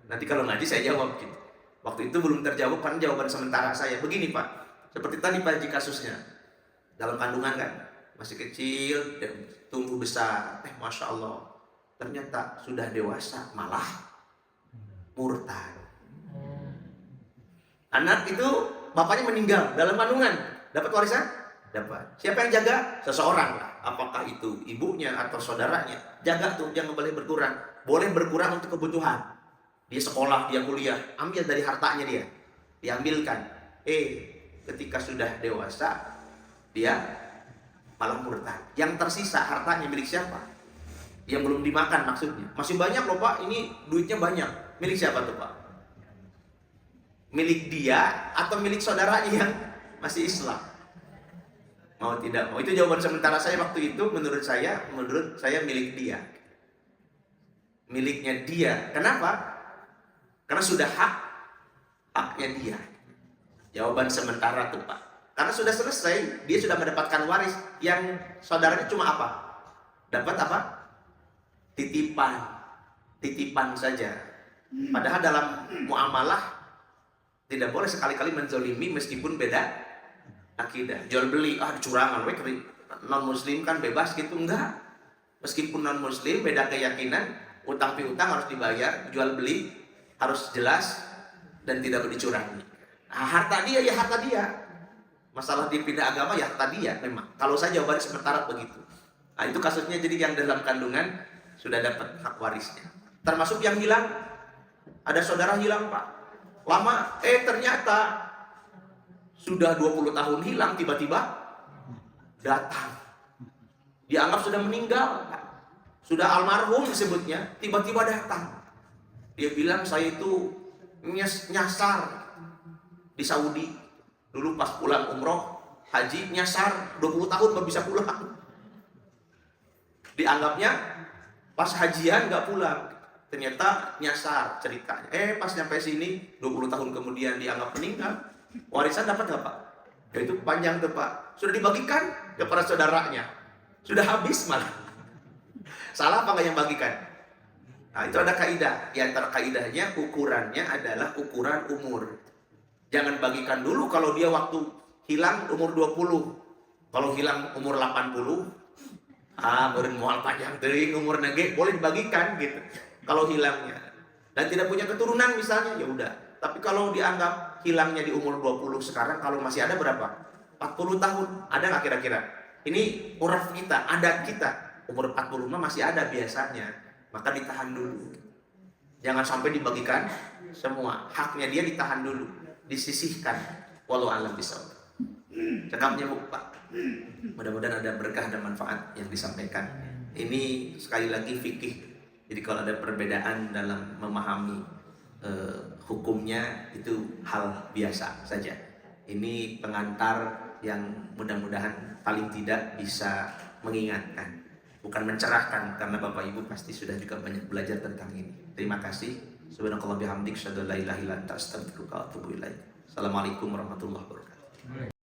Nanti kalau ngaji saya jawab gitu. Waktu itu belum terjawab kan jawaban sementara saya. Begini Pak, seperti tadi Pak Haji kasusnya, dalam kandungan kan, masih kecil dan tumbuh besar. Masya Allah, ternyata sudah dewasa malah murtad. Anak itu bapaknya meninggal dalam kandungan, dapat warisan? Dapat. Siapa yang jaga? Seseorang lah. Apakah itu ibunya atau saudaranya? Jaga tuh, jangan boleh berkurang. Boleh berkurang untuk kebutuhan. Dia sekolah, dia kuliah, ambil dari hartanya dia. Diambilkan. Ketika sudah dewasa, dia malah murtad. Yang tersisa hartanya milik siapa? Yang belum dimakan maksudnya. Masih banyak loh Pak, ini duitnya banyak. Milik siapa tuh Pak? Milik dia atau milik saudaranya yang masih Islam? Mau tidak mau, itu jawaban sementara saya waktu itu. Menurut saya milik dia. miliknya dia. Kenapa? Karena sudah haknya dia. Jawaban sementara tuh Pak. Karena sudah selesai, dia sudah mendapatkan waris. Yang saudaranya cuma apa? Dapat apa? Titipan saja. Padahal dalam muamalah tidak boleh sekali-kali menzolimi meskipun beda akidah. Jual beli, curangan, non muslim kan bebas gitu, enggak. Meskipun non muslim beda keyakinan, utang piutang harus dibayar, jual beli harus jelas dan tidak boleh dicurangi. Nah, harta dia ya harta dia. Masalah dia pindah agama ya harta dia memang. Kalau saya jawabannya sementara begitu. Nah, itu kasusnya. Jadi yang dalam kandungan sudah dapat hak warisnya. Termasuk yang hilang. Ada saudara hilang Pak. Lama, ternyata sudah 20 tahun hilang, tiba-tiba datang. Dianggap sudah meninggal, sudah almarhum disebutnya, tiba-tiba datang. Dia bilang, saya itu nyasar di Saudi. Dulu pas pulang umroh, haji, nyasar 20 tahun gak bisa pulang. Dianggapnya pas hajian gak pulang. Ternyata nyasar ceritanya. Pas nyampe sini 20 tahun kemudian dianggap meninggal. Warisan dapat gak Pak? Ya itu panjang tuh Pak. Sudah dibagikan kepada saudaranya. Sudah habis malah. Salah apa nggak yang bagikan? Nah itu ada kaidah. Di antara kaidahnya ukurannya adalah ukuran umur. Jangan bagikan dulu kalau dia waktu hilang umur 20. Kalau hilang umur 80, beureun moal panjang teuing umur nage boleh dibagikan gitu. Kalau hilangnya dan tidak punya keturunan misalnya ya udah. Tapi kalau dianggap hilangnya di umur 20 sekarang, kalau masih ada berapa? 40 tahun. Ada nggak kira-kira? Ini uraf kita, adat kita. Umur 40 masih ada biasanya. Maka ditahan dulu. Jangan sampai dibagikan semua. Haknya dia ditahan dulu, disisihkan. Wallahu a'lam bishawab. Cekapnya Pak. Mudah-mudahan ada berkah dan manfaat yang disampaikan. Ini sekali lagi fikih. Jadi kalau ada perbedaan dalam memahami hukumnya itu hal biasa saja. Ini pengantar yang mudah-mudahan paling tidak bisa mengingatkan, bukan mencerahkan, karena Bapak Ibu pasti sudah juga banyak belajar tentang ini. Terima kasih. Subhanakallah bihamdik, syahadu la ilaha illa anta, astaghfiruka wa atubu ilaik. Assalamualaikum warahmatullahi wabarakatuh.